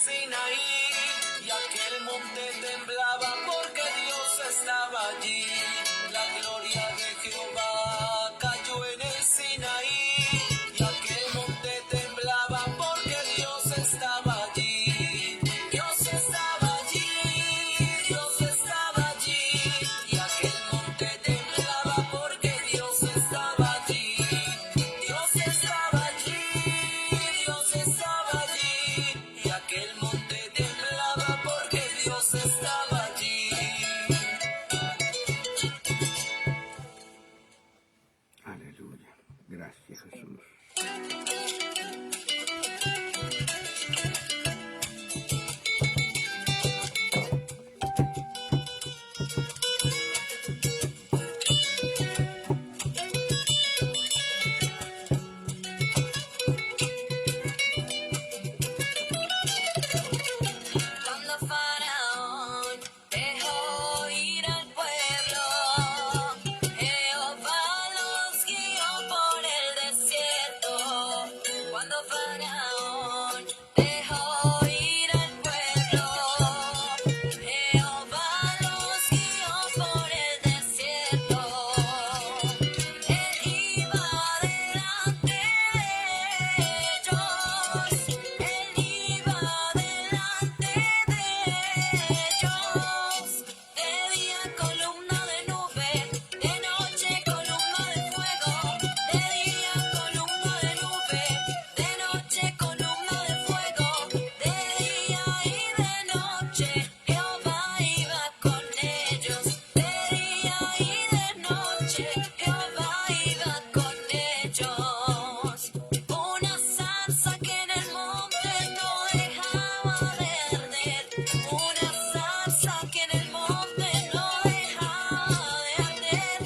Sinaí, y aquel monte temblaba porque Dios estaba allí. La gloria de Jehová cayó en el Sinaí, y aquel monte temblaba porque Dios estaba allí. Dios estaba allí, Dios estaba allí, y aquel monte temblaba porque Dios estaba allí. Dios estaba allí, Dios estaba allí, y aquel monte temblaba porque Dios estaba allí. Aleluya. Gracias, Jesús. Cuando Faraón dejó ir al pueblo, Jehová los guió por el desierto. Cuando Faraón dejó ir al pueblo, Jehová los guió por el desierto. Él iba delante de ellos, él iba delante de ellos. De día columna de nube, de noche columna de fuego. De día columna de nube, de noche columna de fuego. De día y de noche Jehová iba con ellos. De día y de noche Jehová iba con ellos. Una zarza que en el monte no dejaba de arder. Una zarza que en el monte no dejaba de arder.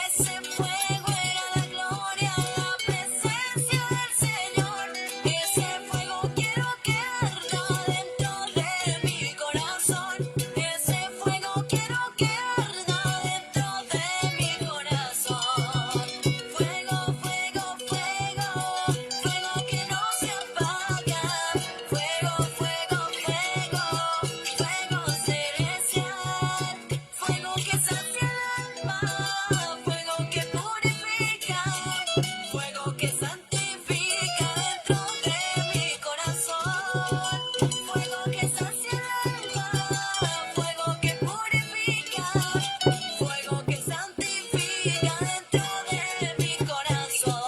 Ese fuego era la gloria, la presencia del Señor. Ese fuego quiero que arda dentro de mi corazón. Ese fuego quiero que arda dentro de mi corazón. Fuego, fuego, fuego, fuego que no se apaga. Fuego, fuego, fuego, fuego celestial. Fuego que sacia el alma, fuego que purifica, fuego que santifica dentro de mi corazón. Fuego que sacia el alma, fuego que purifica, fuego que santifica dentro de mi corazón.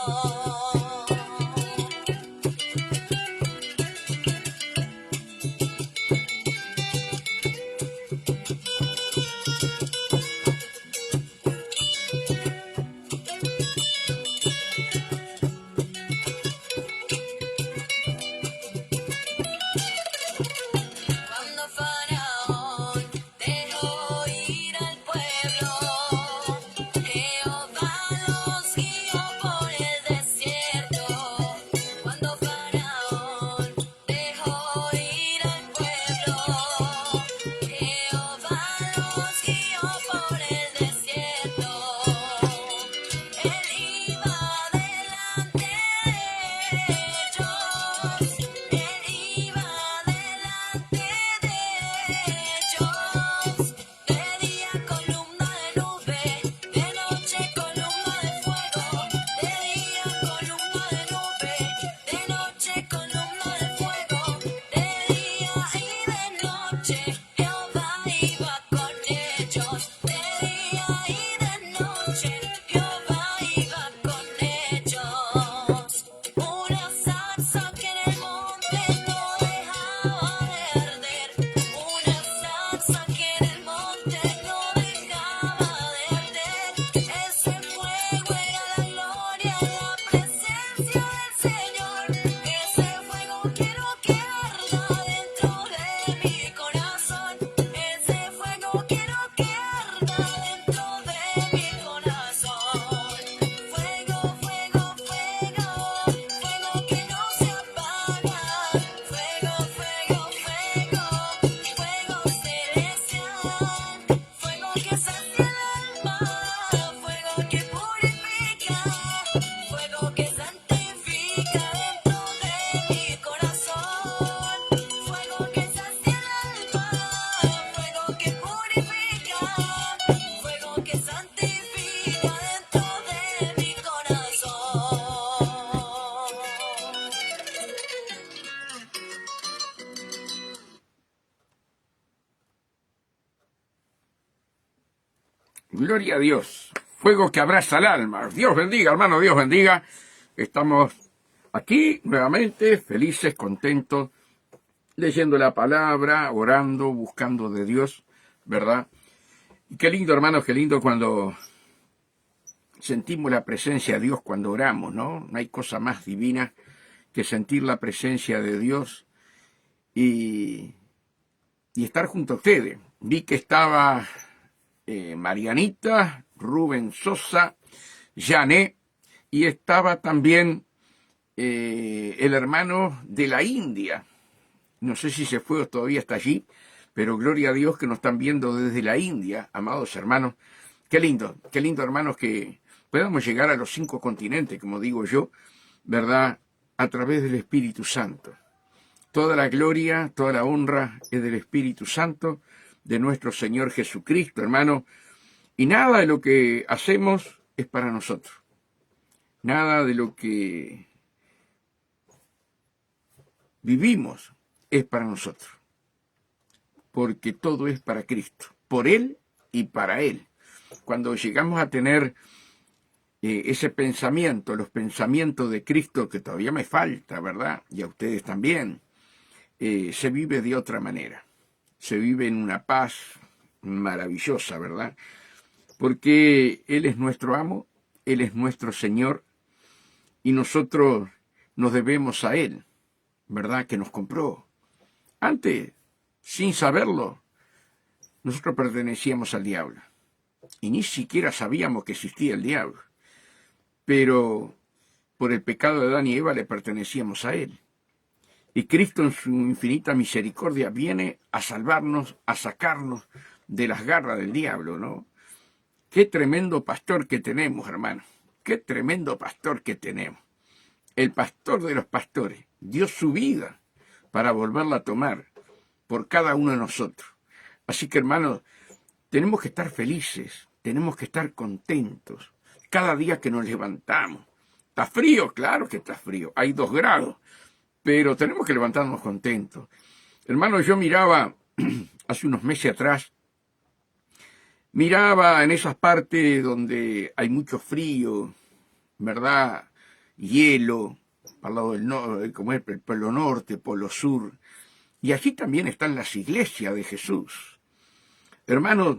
Gloria a Dios. Fuego que abraza el alma. Dios bendiga, hermano, Dios bendiga. Estamos aquí nuevamente, felices, contentos, leyendo la palabra, orando, buscando de Dios, ¿verdad? Y qué lindo, hermanos, qué lindo cuando sentimos la presencia de Dios cuando oramos, ¿no? No hay cosa más divina que sentir la presencia de Dios y estar junto a ustedes. Vi que estaba Marianita, Rubén Sosa, Jané, y estaba también el hermano de la India. No sé si se fue o todavía está allí, pero gloria a Dios que nos están viendo desde la India, amados hermanos. Qué lindo, hermanos, que podamos llegar a los 5 continentes, como digo yo, ¿verdad? A través del Espíritu Santo. Toda la gloria, toda la honra es del Espíritu Santo, de nuestro Señor Jesucristo, hermano. Y nada de lo que hacemos es para nosotros. Nada de lo que vivimos es para nosotros. Porque todo es para Cristo, por Él y para Él. Cuando llegamos a tener ese pensamiento, los pensamientos de Cristo, que todavía me falta, ¿verdad? Y a ustedes también, se vive de otra manera. Se vive en una paz maravillosa, ¿verdad? Porque Él es nuestro amo, Él es nuestro Señor, y nosotros nos debemos a Él, ¿verdad? Que nos compró. Antes, sin saberlo, nosotros pertenecíamos al diablo. Y ni siquiera sabíamos que existía el diablo. Pero por el pecado de Adán y Eva le pertenecíamos a Él. Y Cristo en su infinita misericordia viene a salvarnos, a sacarnos de las garras del diablo, ¿no? Qué tremendo pastor que tenemos, hermano. Qué tremendo pastor que tenemos. El pastor de los pastores dio su vida para volverla a tomar por cada uno de nosotros. Así que, hermanos, tenemos que estar felices, tenemos que estar contentos cada día que nos levantamos. ¿Está frío? Claro que está frío. Hay 2 grados, pero tenemos que levantarnos contentos. Hermano, yo miraba hace unos meses atrás, miraba en esas partes donde hay mucho frío, ¿verdad? Hielo, al lado del norte, como es el Polo Norte, Polo Sur, y allí también están las iglesias de Jesús. Hermanos,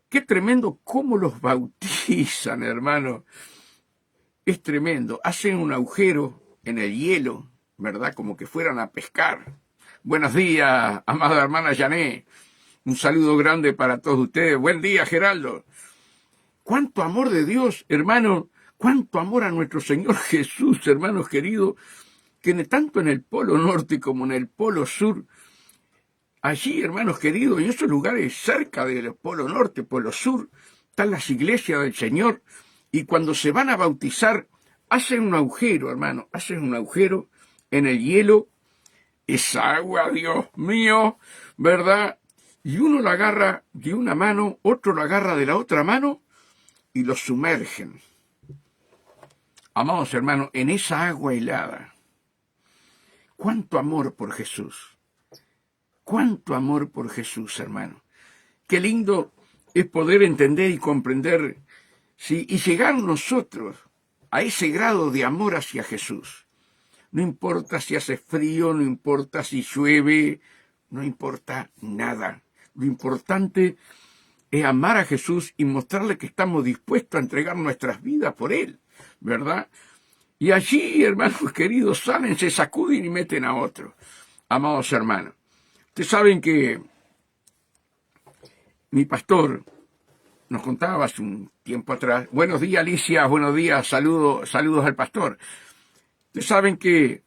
qué tremendo cómo los bautizan, hermano. Es tremendo. Hacen un agujero en el hielo, ¿verdad? Como que fueran a pescar. Buenos días, amada hermana Jané. Un saludo grande para todos ustedes. Buen día, Geraldo. Cuánto amor de Dios, hermano. Cuánto amor a nuestro Señor Jesús, hermanos queridos, que tanto en el Polo Norte como en el Polo Sur, allí, hermanos queridos, en esos lugares cerca del Polo Norte, Polo Sur, están las iglesias del Señor, y cuando se van a bautizar, hacen un agujero, hermano, hacen un agujero en el hielo, esa agua, Dios mío, ¿verdad? Y uno la agarra de una mano, otro la agarra de la otra mano, y lo sumergen. Amados hermanos, en esa agua helada. Cuánto amor por Jesús. Cuánto amor por Jesús, hermano. Qué lindo es poder entender y comprender, ¿sí? Y llegar nosotros a ese grado de amor hacia Jesús. No importa si hace frío, no importa si llueve, no importa nada. Lo importante es amar a Jesús y mostrarle que estamos dispuestos a entregar nuestras vidas por Él, ¿verdad? Y allí, hermanos queridos, salen, se sacuden y meten a otro. Amados hermanos, ustedes saben que mi pastor nos contaba hace un tiempo atrás. Buenos días, Alicia, buenos días, saludos al pastor. Ustedes saben que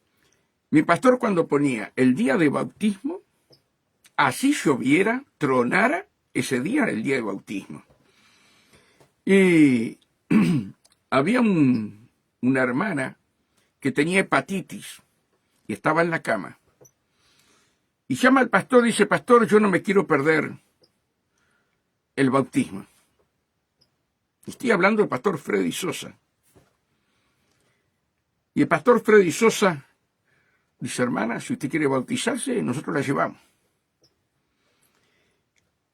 mi pastor, cuando ponía el día de bautismo, así lloviera, tronara, ese día era el día de bautismo. Y había una hermana que tenía hepatitis y estaba en la cama. Y llama al pastor y dice: pastor, yo no me quiero perder el bautismo. Estoy hablando del pastor Freddy Sosa. Y el pastor Freddy Sosa dice: hermana, si usted quiere bautizarse, nosotros la llevamos.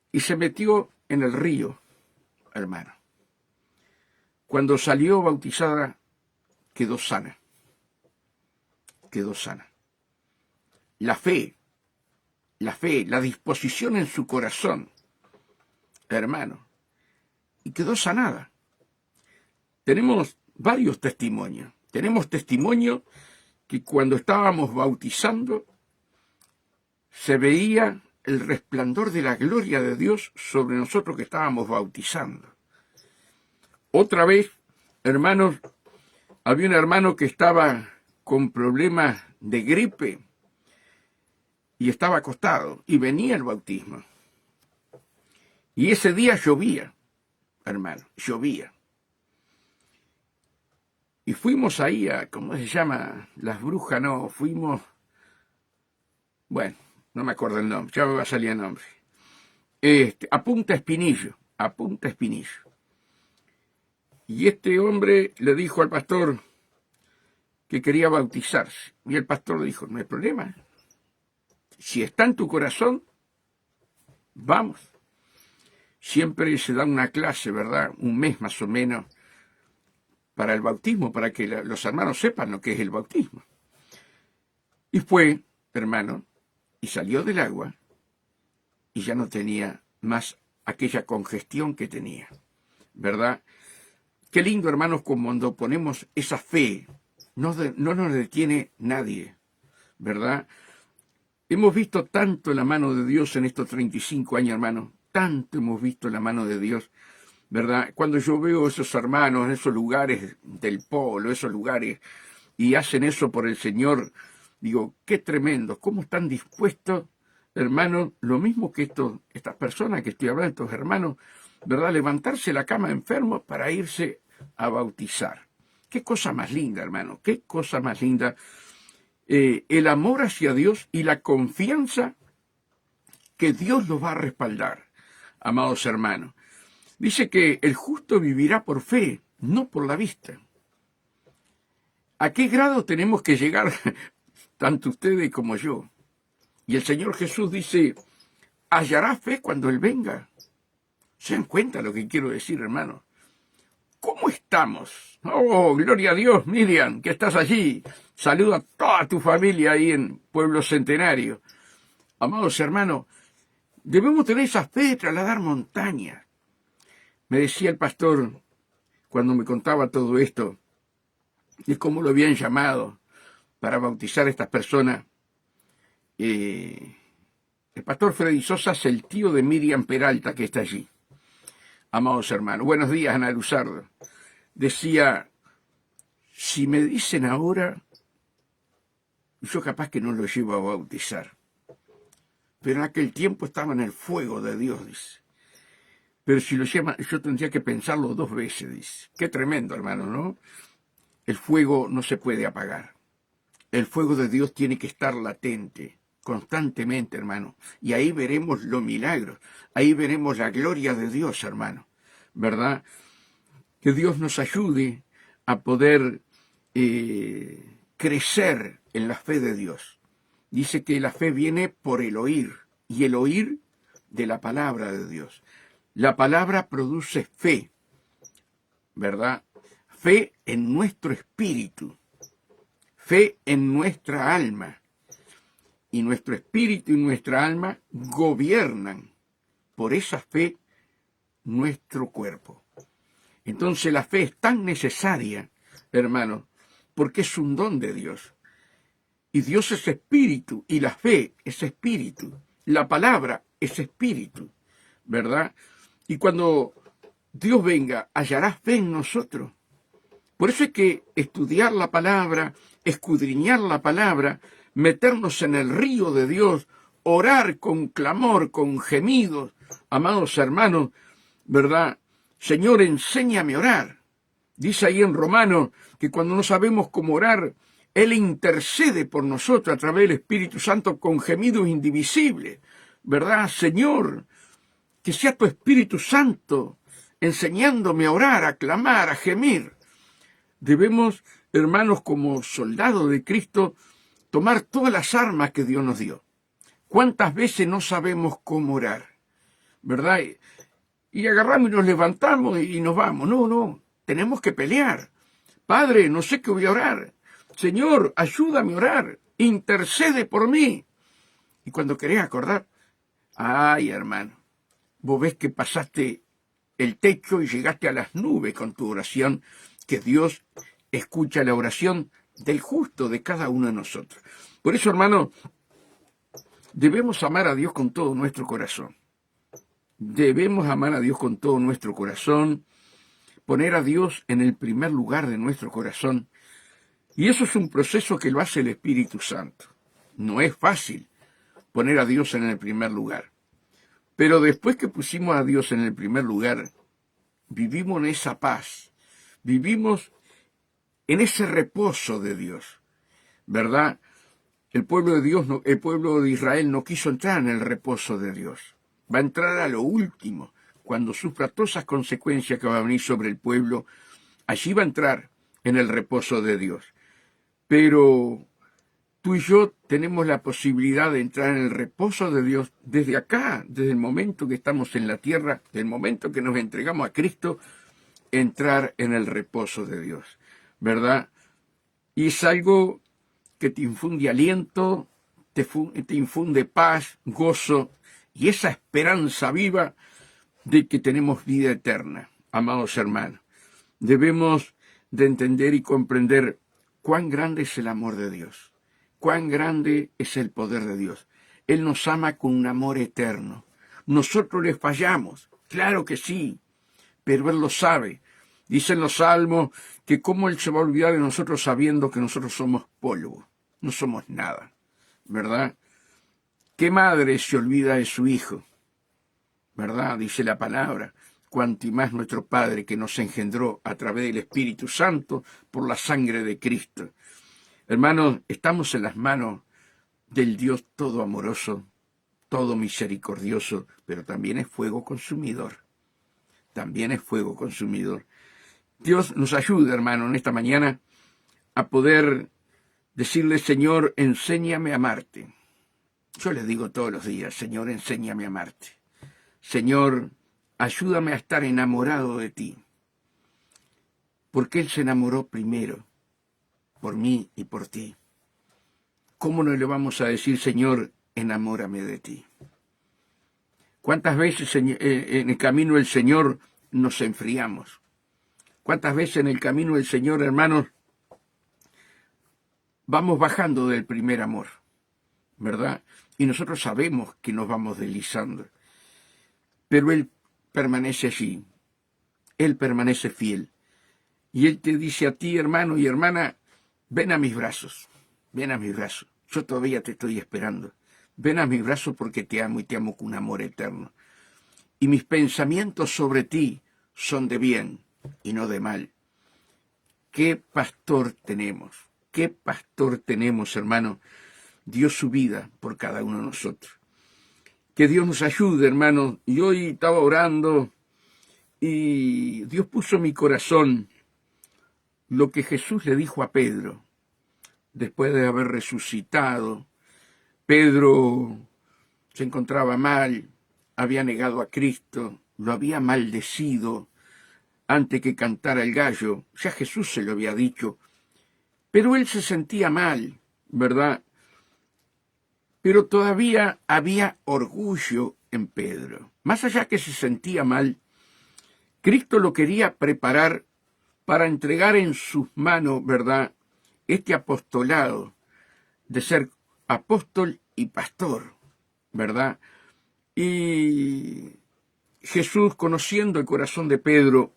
Y se metió en el río, hermano. cuando salió bautizada, quedó sana. Quedó sana. La fe, la disposición en su corazón, hermano, y quedó sanada. Tenemos varios testimonios. Tenemos testimonio que cuando estábamos bautizando se veía el resplandor de la gloria de Dios sobre nosotros que estábamos bautizando. Otra vez, hermanos, había un hermano que estaba con problemas de gripe y estaba acostado y venía el bautismo. Y ese día llovía, hermano, llovía. Y fuimos ahí a, ¿cómo se llama? Las Brujas, no, fuimos, bueno, no me acuerdo el nombre, ya me va a salir el nombre. A Punta Espinillo. Y este hombre le dijo al pastor que quería bautizarse. Y el pastor le dijo, no hay problema. Si está en tu corazón, vamos. Siempre se da una clase, ¿verdad? Un mes más o menos para el bautismo, para que los hermanos sepan lo que es el bautismo. Y fue, hermano, y salió del agua y ya no tenía más aquella congestión que tenía, ¿verdad? Qué lindo, hermanos, cuando ponemos esa fe, no nos detiene nadie, ¿verdad? Hemos visto tanto la mano de Dios en estos 35 años, hermanos, tanto hemos visto la mano de Dios, ¿verdad? Cuando yo veo esos hermanos en esos lugares del polo, esos lugares, y hacen eso por el Señor, digo, qué tremendo, cómo están dispuestos, hermanos, lo mismo que estas personas que estoy hablando, estos hermanos, ¿verdad? Levantarse la cama enfermo para irse a bautizar. Qué cosa más linda, hermano, qué cosa más linda. El amor hacia Dios y la confianza que Dios los va a respaldar, amados hermanos. Dice que el justo vivirá por fe, no por la vista. ¿A qué grado tenemos que llegar, tanto ustedes como yo? Y el Señor Jesús dice, hallará fe cuando Él venga. ¿Se dan cuenta lo que quiero decir, hermano? ¿Cómo estamos? Oh, gloria a Dios, Miriam, que estás allí. Saluda a toda tu familia ahí en Pueblo Centenario. Amados hermanos, debemos tener esa fe de trasladar montañas. Me decía el pastor, cuando me contaba todo esto, de cómo lo habían llamado para bautizar a estas personas. El pastor Freddy Sosa es el tío de Miriam Peralta, que está allí. Amados hermanos, buenos días, Ana Luzardo. Decía, si me dicen ahora, yo capaz que no lo llevo a bautizar. Pero en aquel tiempo estaba en el fuego de Dios, dice. Pero si lo llama, yo tendría que pensarlo 2 veces, dice. Qué tremendo, hermano, ¿no? El fuego no se puede apagar. El fuego de Dios tiene que estar latente, constantemente, hermano. Y ahí veremos los milagros. Ahí veremos la gloria de Dios, hermano. ¿Verdad? Que Dios nos ayude a poder crecer en la fe de Dios. Dice que la fe viene por el oír, y el oír de la palabra de Dios. La palabra produce fe, ¿verdad? Fe en nuestro espíritu, fe en nuestra alma. Y nuestro espíritu y nuestra alma gobiernan por esa fe nuestro cuerpo. Entonces la fe es tan necesaria, hermano, porque es un don de Dios. Y Dios es espíritu, y la fe es espíritu. La palabra es espíritu, ¿verdad? Y cuando Dios venga, hallará fe en nosotros. Por eso hay que estudiar la palabra, escudriñar la palabra, meternos en el río de Dios, orar con clamor, con gemidos, amados hermanos, ¿verdad? Señor, enséñame a orar. Dice ahí en Romanos que cuando no sabemos cómo orar, Él intercede por nosotros a través del Espíritu Santo con gemidos indivisibles, ¿verdad? Señor, que sea tu Espíritu Santo enseñándome a orar, a clamar, a gemir. Debemos, hermanos, como soldados de Cristo, tomar todas las armas que Dios nos dio. ¿Cuántas veces no sabemos cómo orar? ¿Verdad? Y agarramos y nos levantamos y nos vamos. No. tenemos que pelear. Padre, no sé qué voy a orar. Señor, ayúdame a orar. Intercede por mí. Y cuando querés acordar, ay, hermano, vos ves que pasaste el techo y llegaste a las nubes con tu oración, que Dios escucha la oración del justo de cada uno de nosotros. Por eso, hermano, debemos amar a Dios con todo nuestro corazón. Debemos amar a Dios con todo nuestro corazón, poner a Dios en el primer lugar de nuestro corazón. Y eso es un proceso que lo hace el Espíritu Santo. No es fácil poner a Dios en el primer lugar. Pero después que pusimos a Dios en el primer lugar, vivimos en esa paz, vivimos en ese reposo de Dios, ¿verdad? El pueblo de Dios, el pueblo de Israel no quiso entrar en el reposo de Dios. Va a entrar a lo último, cuando sufra todas esas consecuencias que va a venir sobre el pueblo. Allí va a entrar en el reposo de Dios. Pero tú y yo tenemos la posibilidad de entrar en el reposo de Dios desde acá, desde el momento que estamos en la tierra, desde el momento que nos entregamos a Cristo, entrar en el reposo de Dios, ¿verdad? Y es algo que te infunde aliento, te infunde paz, gozo y esa esperanza viva de que tenemos vida eterna, amados hermanos. Debemos de entender y comprender cuán grande es el amor de Dios, cuán grande es el poder de Dios. Él nos ama con un amor eterno. Nosotros le fallamos, claro que sí, pero Él lo sabe. Dicen los salmos que cómo Él se va a olvidar de nosotros sabiendo que nosotros somos polvo, no somos nada, ¿verdad? ¿Qué madre se olvida de su hijo? ¿Verdad? Dice la palabra. Cuanto y más nuestro Padre que nos engendró a través del Espíritu Santo por la sangre de Cristo. Hermanos, estamos en las manos del Dios todo amoroso, todo misericordioso, pero también es fuego consumidor. También es fuego consumidor. Dios nos ayuda, hermano, en esta mañana a poder decirle, Señor, enséñame a amarte. Yo les digo todos los días, Señor, enséñame a amarte. Señor, ayúdame a estar enamorado de ti. Porque Él se enamoró primero, por mí y por ti. ¿Cómo no le vamos a decir, Señor, enamórame de ti? ¿Cuántas veces en el camino del Señor nos enfriamos? ¿Cuántas veces en el camino del Señor, hermanos, vamos bajando del primer amor, ¿verdad? Y nosotros sabemos que nos vamos deslizando. Pero Él permanece allí. Él permanece fiel. Y Él te dice a ti, hermano y hermana, ven a mis brazos. Ven a mis brazos. Yo todavía te estoy esperando. Ven a mis brazos porque te amo y te amo con un amor eterno. Y mis pensamientos sobre ti son de bien y no de mal. ¿Qué pastor tenemos? ¿Qué pastor tenemos, hermano? Dio su vida por cada uno de nosotros. Que Dios nos ayude, hermano. Y hoy estaba orando y Dios puso en mi corazón lo que Jesús le dijo a Pedro después de haber resucitado. Pedro se encontraba mal, había negado a Cristo, lo había maldecido antes que cantara el gallo. Ya Jesús se lo había dicho, pero él se sentía mal, ¿verdad? Pero todavía había orgullo en Pedro. Más allá que se sentía mal, Cristo lo quería preparar para entregar en sus manos, ¿verdad?, este apostolado de ser apóstol y pastor, ¿verdad? Y Jesús, conociendo el corazón de Pedro,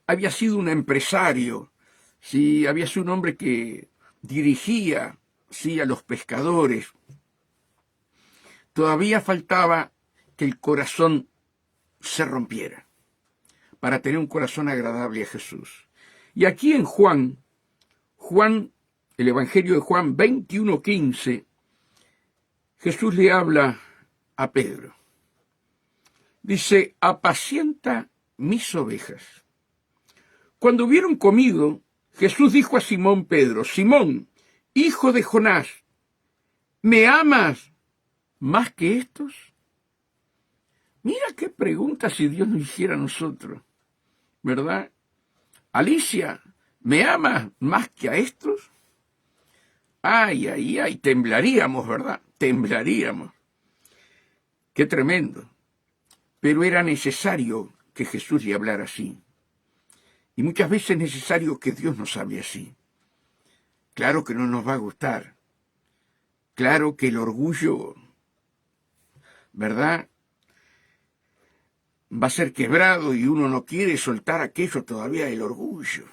había sido un empresario, ¿sí? Había sido un hombre que dirigía, sí, a los pescadores. Todavía faltaba que el corazón se rompiera para tener un corazón agradable a Jesús. Y aquí en Juan, el Evangelio de Juan 21:15, Jesús le habla a Pedro. Dice, apacienta mis ovejas. Cuando hubieron comido, Jesús dijo a Simón Pedro, Simón, hijo de Jonás, ¿me amas más que estos? Mira qué pregunta si Dios nos hiciera a nosotros. ¿verdad? Alicia, ¿me amas más que a estos? Ay, ay, ay, temblaríamos, ¿verdad? Temblaríamos. Qué tremendo. Pero era necesario que Jesús le hablara así. Y muchas veces es necesario que Dios nos hable así. Claro que no nos va a gustar. Claro que el orgullo, ¿verdad?, va a ser quebrado y uno no quiere soltar aquello todavía, el orgullo.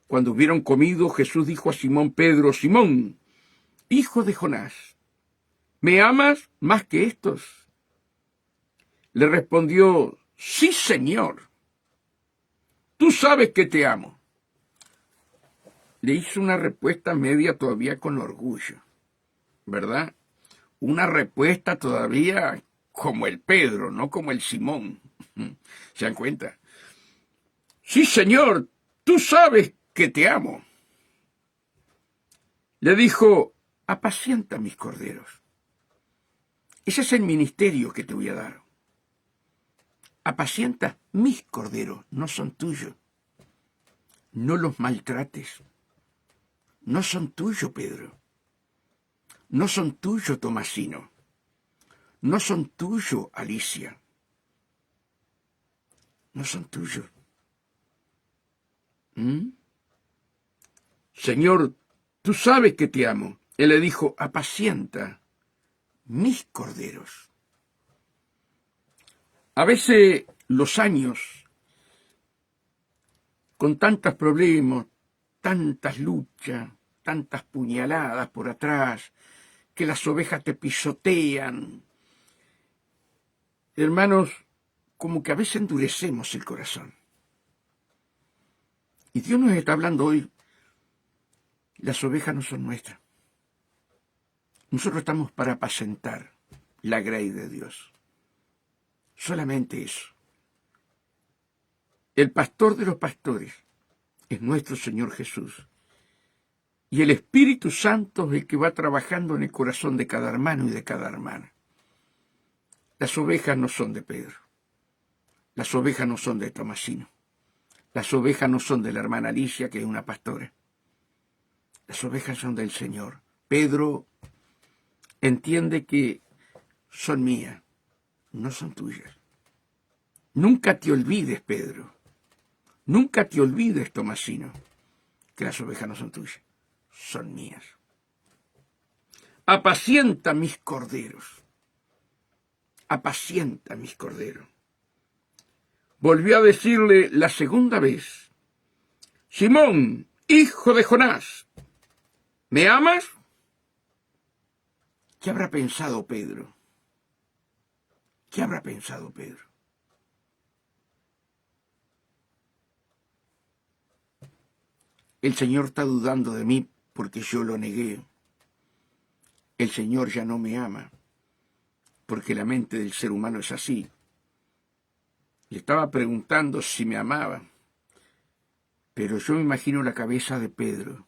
Cuando hubieron comido, Jesús dijo a Simón Pedro: Simón, hijo de Jonás, ¿me amas más que estos? Le respondió: sí, Señor, tú sabes que te amo. Le hizo una respuesta media todavía con orgullo, ¿verdad? Una respuesta todavía como el Pedro, no como el Simón. ¿Se dan cuenta? Sí, Señor, tú sabes que te amo. Le dijo: apacienta mis corderos. Ese es el ministerio que te voy a dar. Apacienta mis corderos, no son tuyos. No los maltrates. No son tuyos, Pedro. No son tuyos, Tomasino. No son tuyos, Alicia. No son tuyos. Señor, tú sabes que te amo. Él le dijo: apacienta mis corderos. A veces los años, con tantos problemas, tantas luchas, tantas puñaladas por atrás, que las ovejas te pisotean, hermanos, como que a veces endurecemos el corazón. Y Dios nos está hablando hoy: las ovejas no son nuestras. Nosotros estamos para apacentar la grey de Dios. Solamente eso. El pastor de los pastores es nuestro Señor Jesús. Y el Espíritu Santo es el que va trabajando en el corazón de cada hermano y de cada hermana. Las ovejas no son de Pedro. Las ovejas no son de Tomasino. Las ovejas no son de la hermana Alicia, que es una pastora. Las ovejas son del Señor. Pedro entiende que son mías, no son tuyas. Nunca te olvides, Pedro. Nunca te olvides, Tomasino, que las ovejas no son tuyas, son mías. Apacienta mis corderos. Apacienta mis corderos. Volvió a decirle la segunda vez: Simón, hijo de Jonás, ¿me amas? ¿Qué habrá pensado Pedro? ¿Qué habrá pensado Pedro? El Señor está dudando de mí porque yo lo negué. El Señor ya no me ama, porque la mente del ser humano es así. Le estaba preguntando si me amaba, pero yo me imagino la cabeza de Pedro.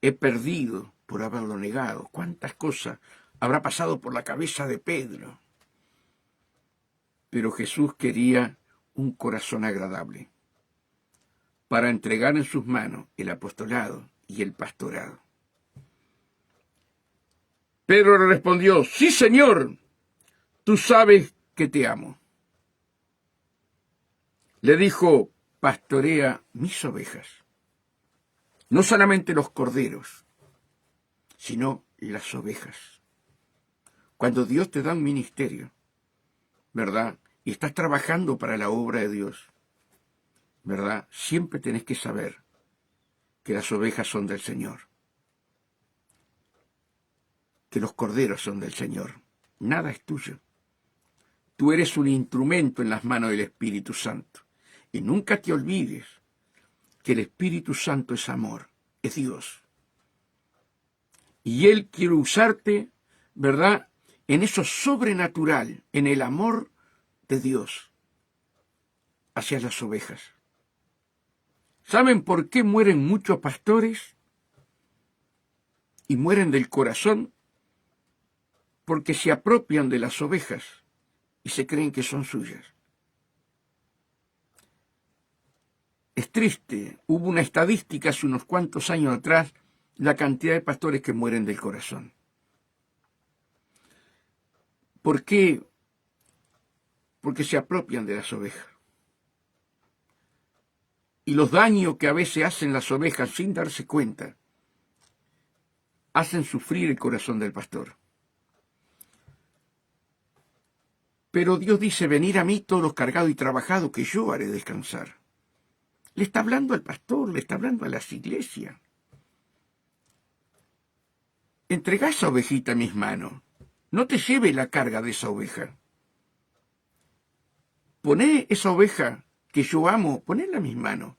He perdido por haberlo negado. ¿Cuántas cosas habrá pasado por la cabeza de Pedro? Pero Jesús quería un corazón agradable para entregar en sus manos el apostolado y el pastorado. Pedro le respondió: sí, Señor, tú sabes que te amo. Le dijo: pastorea mis ovejas. No solamente los corderos, sino las ovejas. Cuando Dios te da un ministerio, ¿verdad?, y estás trabajando para la obra de Dios, ¿verdad?, siempre tenés que saber que las ovejas son del Señor, que los corderos son del Señor. Nada es tuyo. Tú eres un instrumento en las manos del Espíritu Santo. Y nunca te olvides que el Espíritu Santo es amor, es Dios. Y Él quiere usarte, ¿verdad?, en eso sobrenatural, en el amor de Dios hacia las ovejas. ¿Saben por qué mueren muchos pastores? Y mueren del corazón porque se apropian de las ovejas y se creen que son suyas. Es triste. Hubo una estadística hace unos cuantos años atrás, la cantidad de pastores que mueren del corazón. ¿Por qué? Porque se apropian de las ovejas. Y los daños que a veces hacen las ovejas sin darse cuenta, hacen sufrir el corazón del pastor. Pero Dios dice, venid a mí todos los cargados y trabajados, que yo haré descansar. Le está hablando al pastor, le está hablando a las iglesias. Entregá esa ovejita en mis manos. No te lleve la carga de esa oveja. Poné esa oveja que yo amo, ponela en mis manos.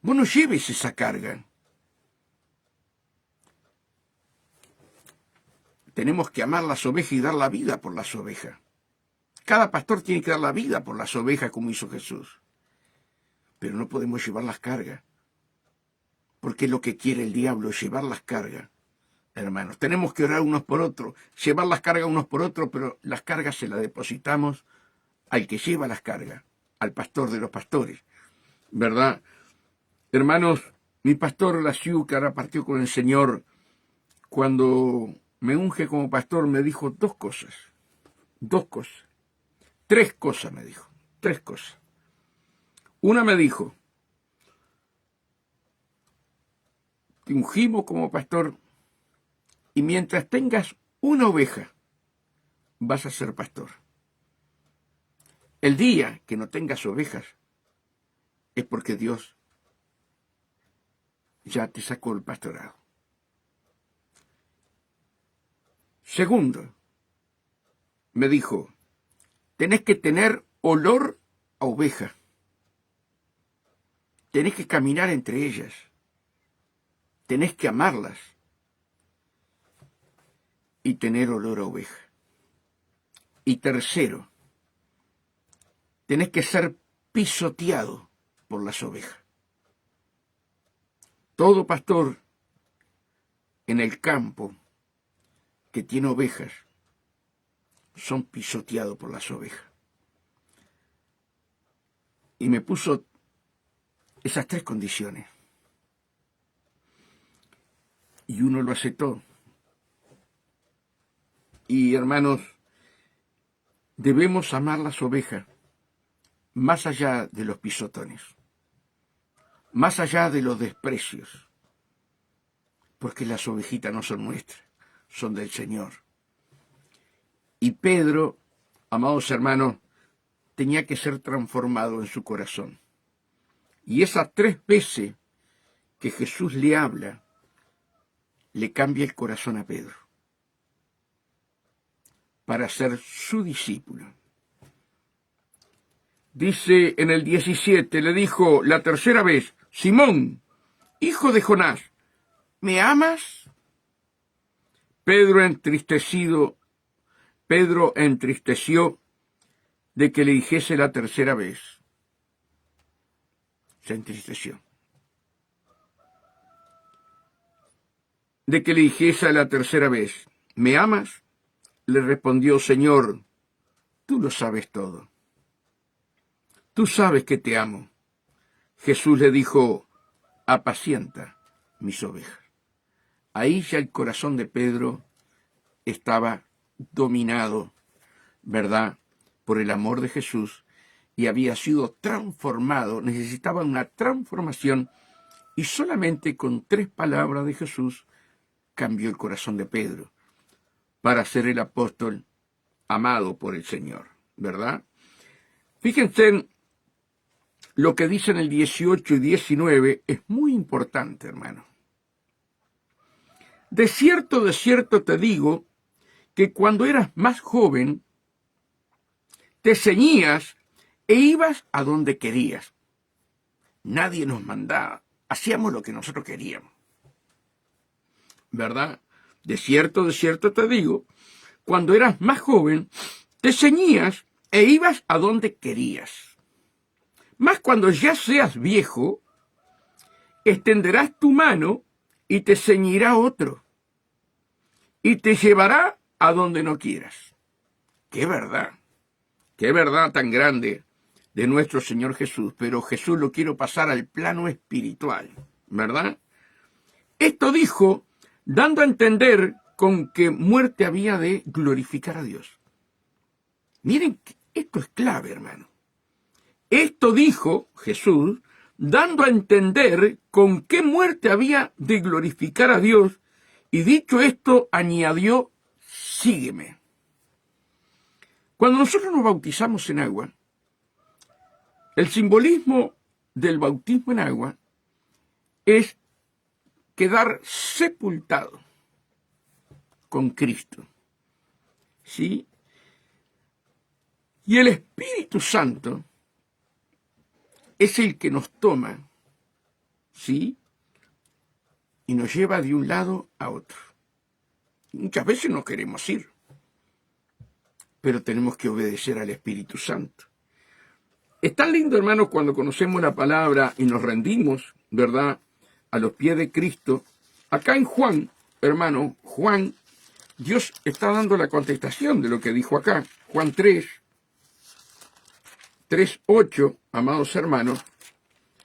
Vos no lleves esa carga. Tenemos que amar las ovejas y dar la vida por las ovejas. Cada pastor tiene que dar la vida por las ovejas como hizo Jesús. Pero no podemos llevar las cargas. Porque lo que quiere el diablo es llevar las cargas. Hermanos, tenemos que orar unos por otros, llevar las cargas unos por otros, pero las cargas se las depositamos al que lleva las cargas, al pastor de los pastores, ¿verdad? Hermanos, mi pastor Laciu, que ahora partió con el Señor, cuando me unge como pastor, me dijo tres cosas me dijo, tres cosas. Una me dijo, te ungimos como pastor y mientras tengas una oveja, vas a ser pastor. El día que no tengas ovejas, es porque Dios ya te sacó el pastorado. Segundo, me dijo, tenés que tener olor a oveja. Tenés que caminar entre ellas. Tenés que amarlas. Y tener olor a oveja. Y tercero, tenés que ser pisoteado por las ovejas. Todo pastor en el campo que tiene ovejas son pisoteados por las ovejas. Y me puso esas tres condiciones. Y uno lo aceptó. Y hermanos, debemos amar las ovejas más allá de los pisotones, más allá de los desprecios, porque las ovejitas no son nuestras, son del Señor. Y Pedro, amados hermanos, tenía que ser transformado en su corazón. Y esas 3 veces que Jesús le habla, le cambia el corazón a Pedro para ser su discípulo. Dice en el 17, le dijo la tercera vez, Simón, hijo de Jonás, ¿me amas? Pedro entristeció de que le dijese la tercera vez. Se entristeció. De que le dijese la tercera vez, ¿me amas? Le respondió, Señor, tú lo sabes todo. Tú sabes que te amo. Jesús le dijo, apacienta mis ovejas. Ahí ya el corazón de Pedro estaba dominado, ¿verdad?, por el amor de Jesús y había sido transformado, necesitaba una transformación y solamente con 3 palabras de Jesús cambió el corazón de Pedro para ser el apóstol amado por el Señor, ¿verdad? Fíjense, lo que dicen el 18 y 19 es muy importante, hermano. De cierto te digo que cuando eras más joven, te ceñías e ibas a donde querías. Nadie nos mandaba, hacíamos lo que nosotros queríamos. ¿Verdad? De cierto te digo, cuando eras más joven, te ceñías e ibas a donde querías. Mas cuando ya seas viejo, extenderás tu mano y te ceñirá otro, y te llevará a donde no quieras. ¡Qué verdad! ¡Qué verdad tan grande! de nuestro Señor Jesús, pero Jesús lo quiero pasar al plano espiritual, ¿verdad? Esto dijo, dando a entender con qué muerte había de glorificar a Dios. Miren, esto es clave, hermano. Esto dijo Jesús, dando a entender con qué muerte había de glorificar a Dios, y dicho esto, añadió, sígueme. Cuando nosotros nos bautizamos en agua, el simbolismo del bautismo en agua es quedar sepultado con Cristo, ¿sí? Y el Espíritu Santo es el que nos toma, ¿sí? Y nos lleva de un lado a otro. Muchas veces no queremos ir, pero tenemos que obedecer al Espíritu Santo. Es tan lindo, hermanos, cuando conocemos la palabra y nos rendimos, ¿verdad?, a los pies de Cristo. Acá en Juan, hermano, Juan, Dios está dando la contestación de lo que dijo acá. Juan 3:8, amados hermanos.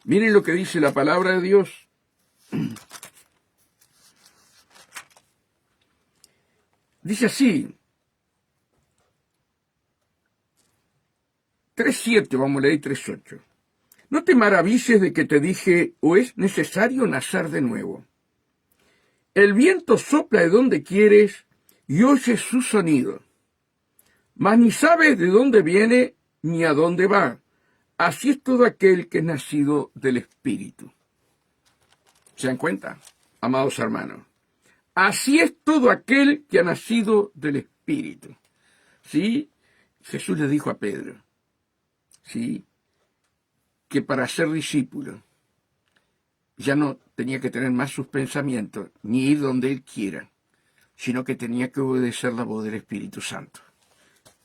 Miren lo que dice la palabra de Dios. Dice así. 3:7, vamos a leer 3:8. No te maravilles de que te dije, o es necesario nacer de nuevo. El viento sopla de donde quieres y oyes su sonido, mas ni sabes de dónde viene ni a dónde va. Así es todo aquel que es nacido del Espíritu. ¿Se dan cuenta, amados hermanos? Así es todo aquel que ha nacido del Espíritu. ¿Sí? Jesús le dijo a Pedro, ¿sí?, que para ser discípulo ya no tenía que tener más sus pensamientos, ni ir donde él quiera, sino que tenía que obedecer la voz del Espíritu Santo.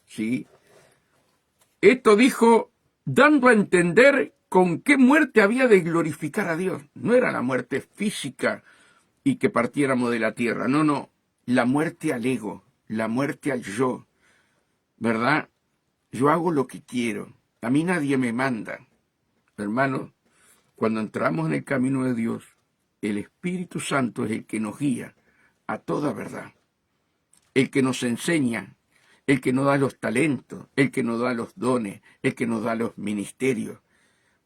¿Sí? Esto dijo, dando a entender con qué muerte había de glorificar a Dios. No era la muerte física y que partiéramos de la tierra, no, la muerte al ego, la muerte al yo, ¿verdad? Yo hago lo que quiero, a mí nadie me manda. Hermanos, cuando entramos en el camino de Dios, el Espíritu Santo es el que nos guía a toda verdad, el que nos enseña, el que nos da los talentos, el que nos da los dones, el que nos da los ministerios.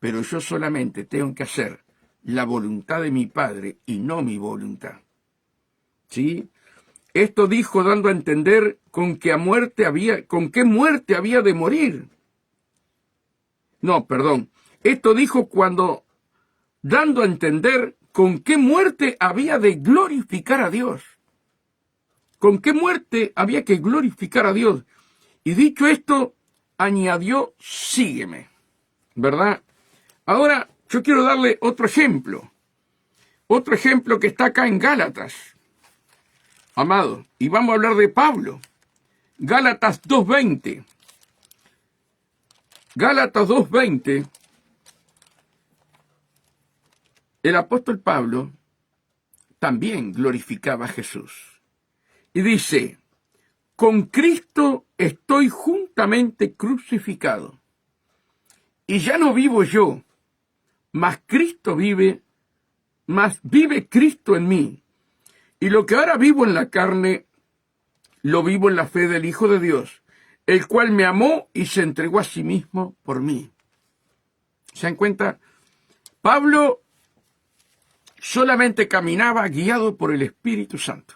Pero yo solamente tengo que hacer la voluntad de mi Padre y no mi voluntad. ¿Sí? Esto dijo dando a entender con qué muerte había de morir. No, perdón. Esto dijo cuando, dando a entender con qué muerte había de glorificar a Dios. Con qué muerte había que glorificar a Dios. Y dicho esto, añadió, sígueme. ¿Verdad? Ahora, yo quiero darle otro ejemplo. Otro ejemplo que está acá en Gálatas. Amado, y vamos a hablar de Pablo. Gálatas 2:20. Gálatas 2:20. El apóstol Pablo también glorificaba a Jesús. Y dice, con Cristo estoy juntamente crucificado. Y ya no vivo yo, mas vive Cristo en mí. Y lo que ahora vivo en la carne, lo vivo en la fe del Hijo de Dios, el cual me amó y se entregó a sí mismo por mí. ¿Se dan cuenta? Pablo solamente caminaba guiado por el Espíritu Santo,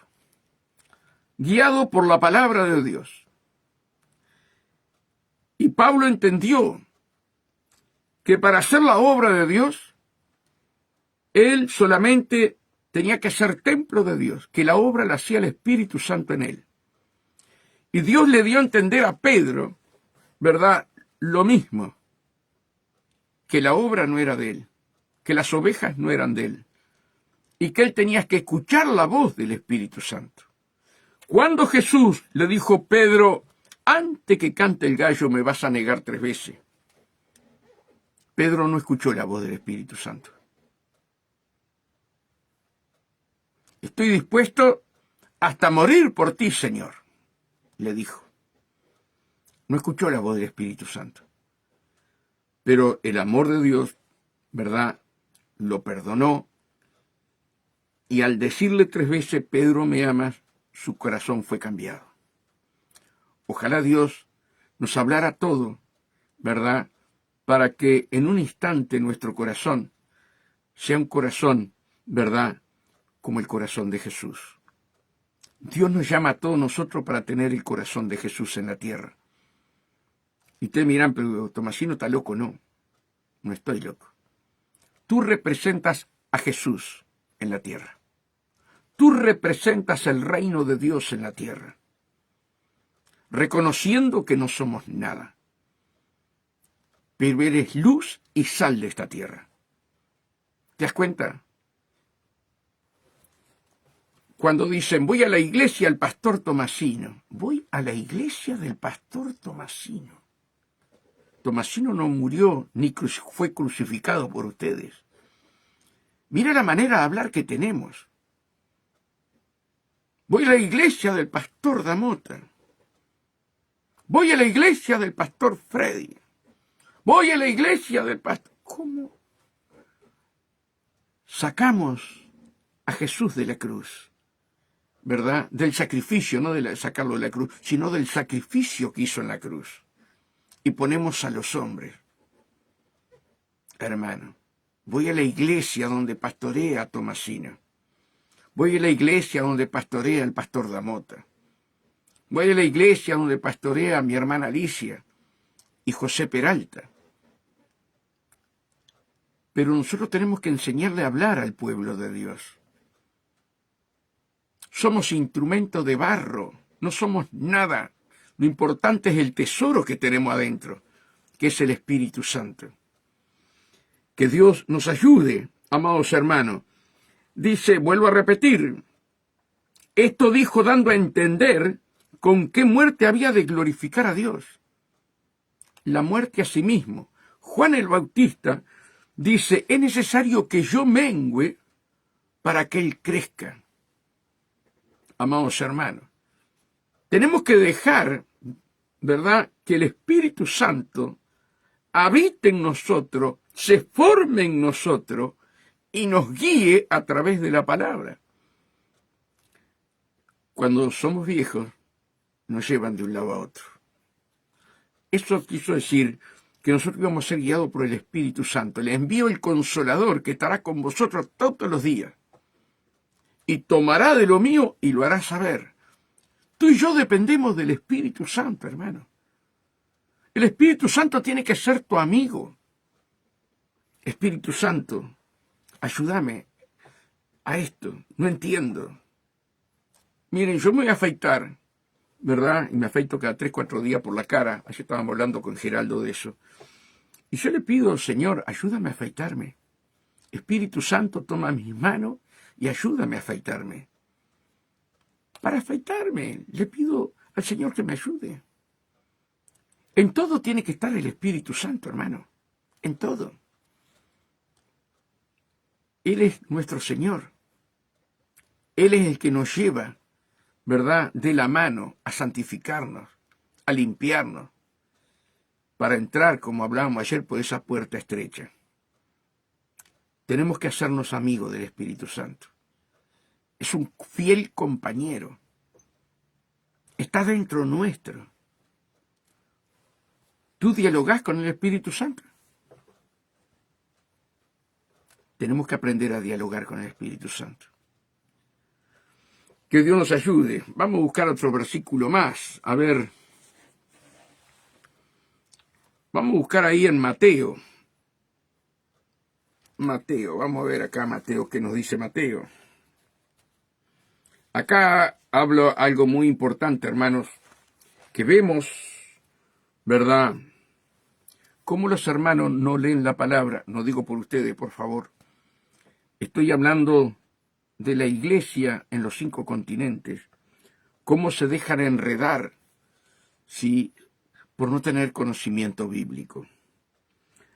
guiado por la palabra de Dios. Y Pablo entendió que para hacer la obra de Dios, él solamente tenía que ser templo de Dios, que la obra la hacía el Espíritu Santo en él. Y Dios le dio a entender a Pedro, ¿verdad?, lo mismo, que la obra no era de él, que las ovejas no eran de él, y que él tenía que escuchar la voz del Espíritu Santo. Cuando Jesús le dijo, Pedro, antes que cante el gallo me vas a negar 3 veces, Pedro no escuchó la voz del Espíritu Santo. Estoy dispuesto hasta morir por ti, Señor, le dijo. No escuchó la voz del Espíritu Santo. Pero el amor de Dios, ¿verdad?, lo perdonó. Y al decirle 3 veces, Pedro, me amas, su corazón fue cambiado. Ojalá Dios nos hablara todo, ¿verdad?, para que en un instante nuestro corazón sea un corazón, ¿verdad?, como el corazón de Jesús. Dios nos llama a todos nosotros para tener el corazón de Jesús en la tierra. Y ustedes miran, pero Tomasino está loco. No, no estoy loco. Tú representas a Jesús en la tierra. Tú representas el reino de Dios en la tierra, reconociendo que no somos nada, pero eres luz y sal de esta tierra. ¿Te das cuenta? Cuando dicen, voy a la iglesia del pastor Tomasino, voy a la iglesia del pastor Tomasino. Tomasino no murió ni fue crucificado por ustedes. Mira la manera de hablar que tenemos. Voy a la iglesia del pastor Damota. Voy a la iglesia del pastor Freddy. Voy a la iglesia del pastor... ¿Cómo sacamos a Jesús de la cruz? ¿Verdad? Del sacrificio, no de sacarlo de la cruz, sino del sacrificio que hizo en la cruz. Y ponemos a los hombres. Hermano, voy a la iglesia donde pastorea a Tomasino. Voy a la iglesia donde pastorea el pastor Damota. Voy a la iglesia donde pastorea a mi hermana Alicia y José Peralta. Pero nosotros tenemos que enseñarle a hablar al pueblo de Dios. Somos instrumentos de barro, no somos nada. Lo importante es el tesoro que tenemos adentro, que es el Espíritu Santo. Que Dios nos ayude, amados hermanos. Dice, vuelvo a repetir, esto dijo dando a entender con qué muerte había de glorificar a Dios. La muerte a sí mismo. Juan el Bautista dice, es necesario que yo mengüe para que Él crezca. Amados hermanos, tenemos que dejar, ¿verdad?, que el Espíritu Santo habite en nosotros, se forme en nosotros y nos guíe a través de la palabra. Cuando somos viejos, nos llevan de un lado a otro. Eso quiso decir que nosotros íbamos a ser guiados por el Espíritu Santo. Le envío el Consolador que estará con vosotros todos los días. Y tomará de lo mío y lo hará saber. Tú y yo dependemos del Espíritu Santo, hermano. El Espíritu Santo tiene que ser tu amigo. Espíritu Santo, ayúdame a esto. No entiendo. Miren, yo me voy a afeitar, ¿verdad? Y me afeito cada 3, 4 días por la cara. Ayer estábamos hablando con Geraldo de eso. Y yo le pido, Señor, ayúdame a afeitarme. Espíritu Santo, toma mis manos y ayúdame a afeitarme. Para afeitarme, le pido al Señor que me ayude. En todo tiene que estar el Espíritu Santo, hermano. En todo. Él es nuestro Señor. Él es el que nos lleva, ¿verdad?, de la mano a santificarnos, a limpiarnos, para entrar, como hablábamos ayer, por esa puerta estrecha. Tenemos que hacernos amigos del Espíritu Santo. Es un fiel compañero. Está dentro nuestro. ¿Tú dialogás con el Espíritu Santo? Tenemos que aprender a dialogar con el Espíritu Santo. Que Dios nos ayude. Vamos a buscar otro versículo más. A ver. Vamos a buscar ahí en Mateo. Mateo, vamos a ver acá Mateo, ¿qué nos dice Mateo? Acá hablo algo muy importante, hermanos, que vemos, ¿verdad?, cómo los hermanos no leen la palabra. No digo por ustedes, por favor. Estoy hablando de la iglesia en los 5 continentes, cómo se dejan enredar, ¿sí?, por no tener conocimiento bíblico.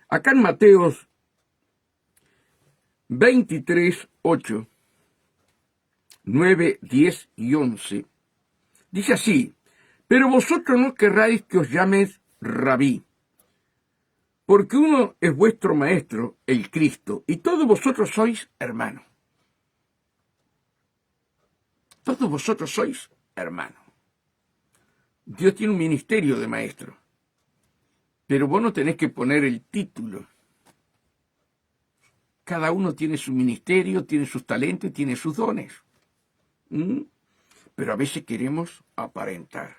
Acá en Mateos 23, 8, 9, 10 y 11, dice así, pero vosotros no querráis que os llames rabí, Porque uno es vuestro maestro, el Cristo, y todos vosotros sois hermanos. Todos vosotros sois hermanos. Dios tiene un ministerio de maestro, pero vos no tenés que poner el título. Cada uno tiene su ministerio, tiene sus talentos, tiene sus dones. Pero a veces queremos aparentar.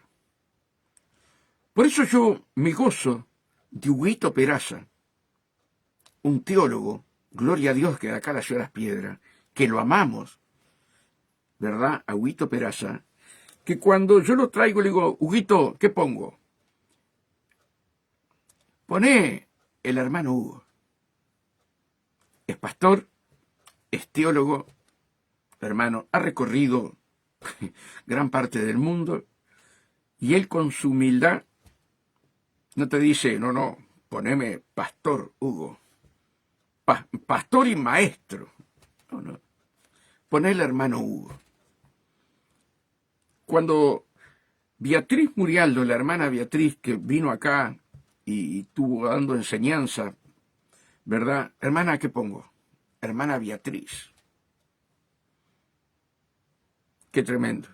Por eso yo me gozo de Huguito Peraza, un teólogo, gloria a Dios que de acá a la ciudad de Las Piedras, que lo amamos, ¿verdad? A Huguito Peraza, que cuando yo lo traigo le digo, Huguito, ¿qué pongo? Poné el hermano Hugo. Es pastor, es teólogo, hermano, ha recorrido gran parte del mundo, y él con su humildad no te dice, no, poneme pastor Hugo, pastor y maestro. No, poné el hermano Hugo. Cuando Beatriz Murialdo, la hermana Beatriz, que vino acá y estuvo dando enseñanza, ¿verdad? Hermana, ¿qué pongo? Hermana Beatriz. Qué tremendo.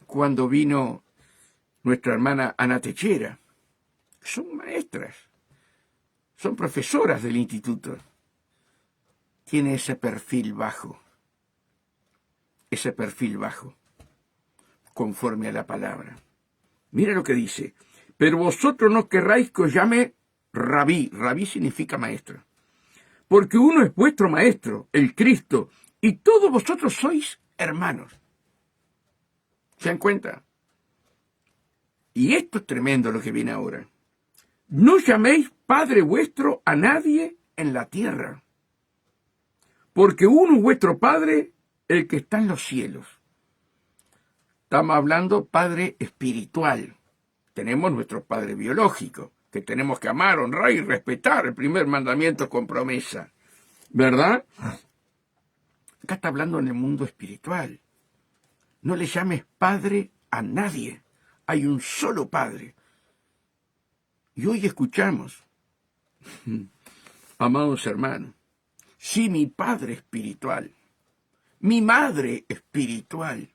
Cuando vino nuestra hermana Ana Techera, son maestras, son profesoras del instituto. Tiene ese perfil bajo, conforme a la palabra. Mira lo que dice, pero vosotros no querráis que os llame rabí. Rabí significa maestro. Porque uno es vuestro maestro, el Cristo, y todos vosotros sois hermanos. ¿Se dan cuenta? Y esto es tremendo lo que viene ahora. No llaméis Padre vuestro a nadie en la tierra, porque uno es vuestro Padre, el que está en los cielos. Estamos hablando Padre espiritual. Tenemos nuestro Padre biológico, que tenemos que amar, honrar y respetar, el primer mandamiento con promesa, ¿verdad? Acá está hablando en el mundo espiritual. No le llames Padre a nadie. Hay un solo Padre. Y hoy escuchamos, amados hermanos, sí, mi Padre espiritual, mi Madre espiritual.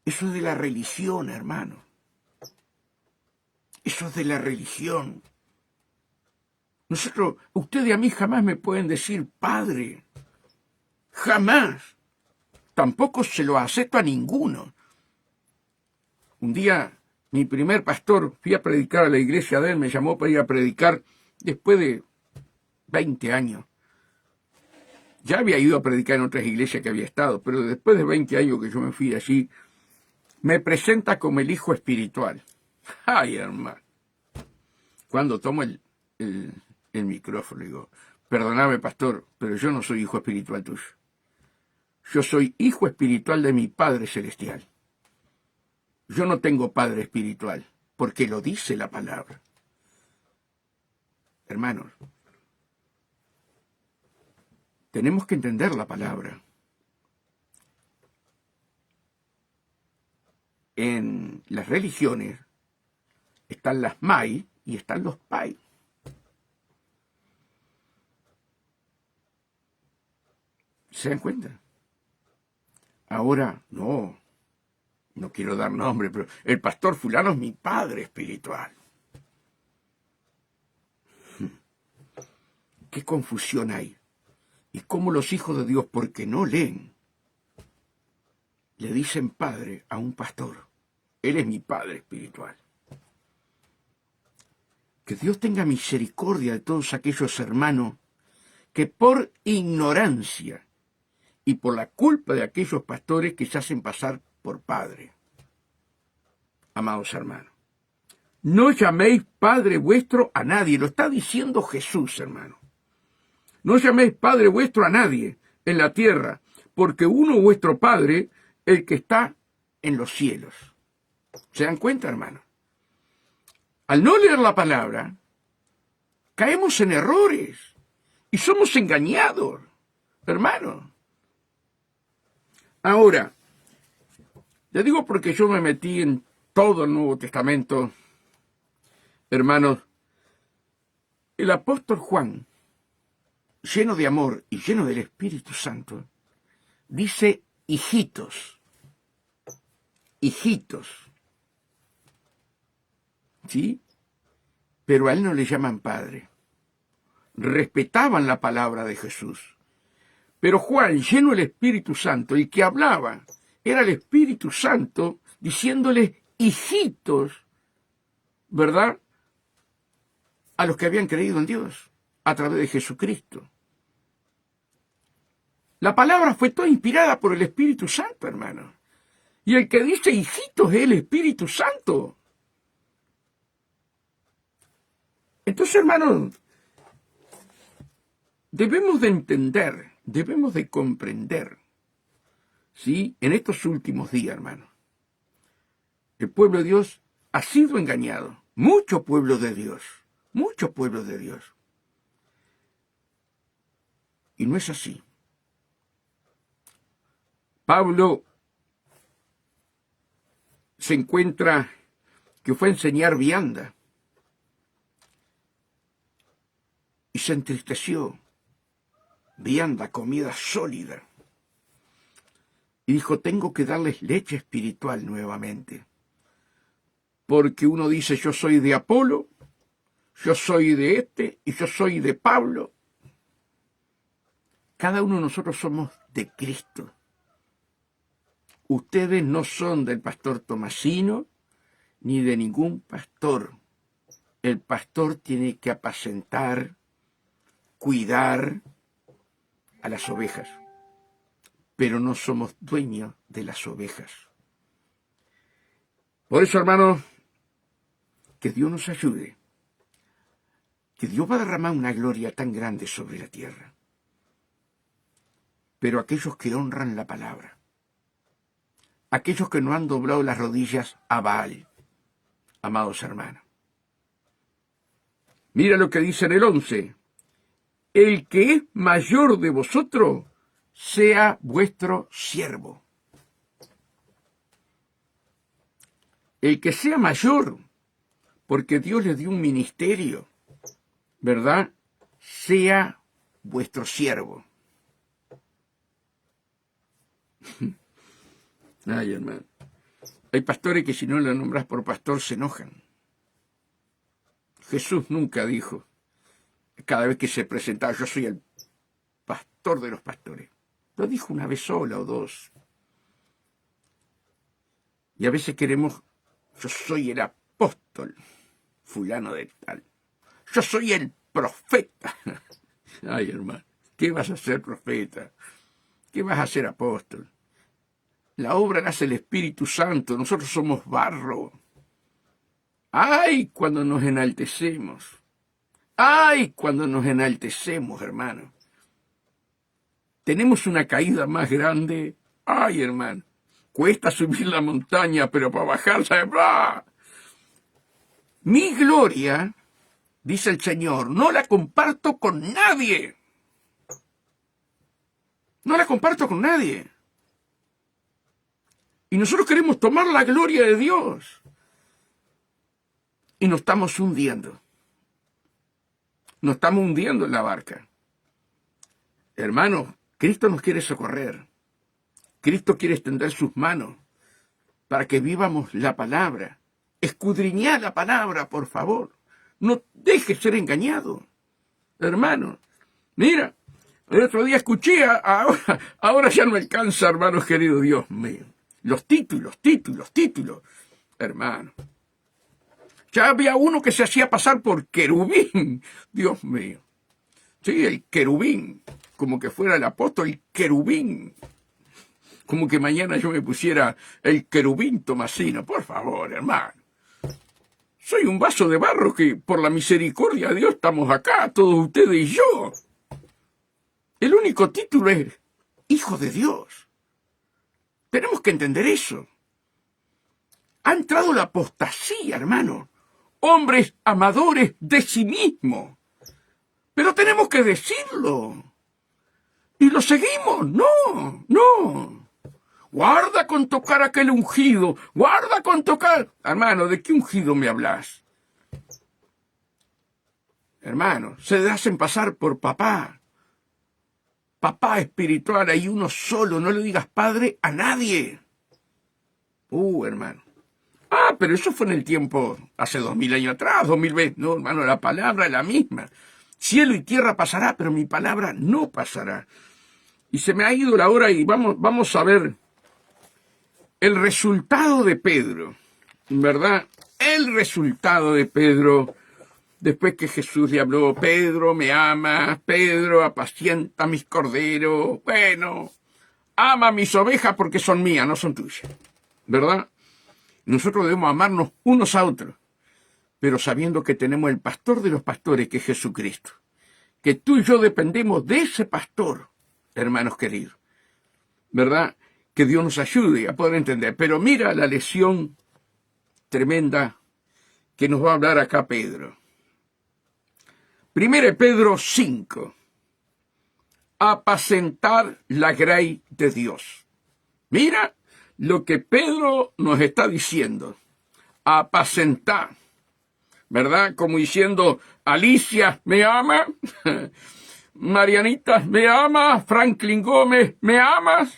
Eso es de la religión, hermano. Eso es de la religión. Ustedes y a mí jamás me pueden decir Padre. Jamás. Tampoco se lo acepto a ninguno. Un día, mi primer pastor, fui a predicar a la iglesia de él, me llamó para ir a predicar después de 20 años. Ya había ido a predicar en otras iglesias que había estado, pero después de 20 años que yo me fui de allí, me presenta como el hijo espiritual. Ay, hermano. Cuando tomo el micrófono, digo, perdóname, pastor, pero yo no soy hijo espiritual tuyo. Yo soy hijo espiritual de mi Padre Celestial. Yo no tengo Padre espiritual, porque lo dice la palabra. Hermanos, tenemos que entender la palabra. En las religiones están las mai y están los pai. ¿Se dan cuenta? Ahora, no quiero dar nombre, pero el pastor fulano es mi padre espiritual. ¿Qué confusión hay? Y cómo los hijos de Dios, porque no leen, le dicen padre a un pastor. Él es mi padre espiritual. Que Dios tenga misericordia de todos aquellos hermanos que por ignorancia y por la culpa de aquellos pastores que se hacen pasar por padre. Amados hermanos, no llaméis Padre vuestro a nadie. Lo está diciendo Jesús, hermano. No llaméis Padre vuestro a nadie en la tierra, porque uno es vuestro Padre, el que está en los cielos. ¿Se dan cuenta, hermano? Al no leer la palabra, caemos en errores y somos engañados, hermano. Ahora, le digo porque yo me metí en todo el Nuevo Testamento, hermanos, el apóstol Juan, lleno de amor y lleno del Espíritu Santo, dice hijitos, hijitos, ¿sí? Pero a él no le llaman padre. Respetaban la palabra de Jesús. Pero Juan, lleno del Espíritu Santo, el que hablaba era el Espíritu Santo diciéndoles hijitos, ¿verdad?, a los que habían creído en Dios a través de Jesucristo. La palabra fue toda inspirada por el Espíritu Santo, hermano. Y el que dice hijitos es el Espíritu Santo. Entonces, hermano, debemos de entender, debemos de comprender, ¿sí?, en estos últimos días, hermano, el pueblo de Dios ha sido engañado. Mucho pueblo de Dios. Mucho pueblo de Dios. Y no es así. Pablo se encuentra que fue a enseñar vianda y se entristeció. Vianda, comida sólida. Y dijo, tengo que darles leche espiritual nuevamente. Porque uno dice, yo soy de Apolo, yo soy de este y yo soy de Pablo. Cada uno de nosotros somos de Cristo. Ustedes no son del pastor Tomasino ni de ningún pastor. El pastor tiene que apacentar, cuidar a las ovejas, pero no somos dueños de las ovejas. Por eso, hermanos, que Dios nos ayude, que Dios va a derramar una gloria tan grande sobre la tierra. Pero aquellos que honran la palabra, aquellos que no han doblado las rodillas a Baal, amados hermanos. Mira lo que dice en el 11. El que es mayor de vosotros sea vuestro siervo. El que sea mayor, porque Dios le dio un ministerio, ¿verdad?, sea vuestro siervo. Ay, hermano. Hay pastores que si no le nombras por pastor se enojan. Jesús nunca dijo, cada vez que se presentaba, yo soy el pastor de los pastores. Lo dijo una vez sola o dos. Y a veces queremos, yo soy el apóstol, fulano de tal. Yo soy el profeta. Ay, hermano, ¿qué vas a ser profeta? ¿Qué vas a ser apóstol? La obra la hace el Espíritu Santo, nosotros somos barro. ¡Ay, cuando nos enaltecemos! ¡Ay, cuando nos enaltecemos, hermano! Tenemos una caída más grande. ¡Ay, hermano! Cuesta subir la montaña, pero para bajarla, ¡blah! Mi gloria, dice el Señor, no la comparto con nadie. No la comparto con nadie. Y nosotros queremos tomar la gloria de Dios. Y nos estamos hundiendo. Nos estamos hundiendo en la barca. Hermanos, Cristo nos quiere socorrer. Cristo quiere extender sus manos para que vivamos la palabra. Escudriñad la palabra, por favor. No dejes ser engañado. Hermano, mira, el otro día escuché, ahora ya no alcanza, hermanos queridos, Dios mío. Los títulos. Hermano. Ya había uno que se hacía pasar por querubín. Dios mío. Sí, el querubín. Como que fuera el apóstol querubín. Como que mañana yo me pusiera el querubín Tomasino. Por favor, hermano. Soy un vaso de barro que por la misericordia de Dios estamos acá, todos ustedes y yo. El único título es Hijo de Dios. Tenemos que entender eso. Ha entrado la apostasía, hermano. Hombres amadores de sí mismos. Pero tenemos que decirlo. Y lo seguimos. No. Guarda con tocar aquel ungido. Guarda con tocar. Hermano, ¿de qué ungido me hablas? hermano, se hacen pasar por papá. Papá espiritual, hay uno solo, no le digas padre a nadie. Hermano. Pero eso fue en el tiempo, hace 2000 años atrás, 2020. No, hermano, la palabra es la misma. Cielo y tierra pasará, pero mi palabra no pasará. Y se me ha ido la hora y vamos a ver el resultado de Pedro, ¿verdad? El resultado de Pedro, después que Jesús le habló: Pedro, me amas, Pedro, apacienta mis corderos, bueno, ama mis ovejas porque son mías, no son tuyas, ¿verdad? Nosotros debemos amarnos unos a otros, pero sabiendo que tenemos el pastor de los pastores, que es Jesucristo, que tú y yo dependemos de ese pastor, hermanos queridos, ¿verdad? Que Dios nos ayude a poder entender. Pero mira la lección tremenda que nos va a hablar acá Pedro. 1 Pedro 5. Apacentar la grey de Dios. Mira lo que Pedro nos está diciendo. Apacentar, ¿verdad? Como diciendo: Alicia, ¿me ama? Marianita, ¿me ama? Franklin Gómez, ¿me amas?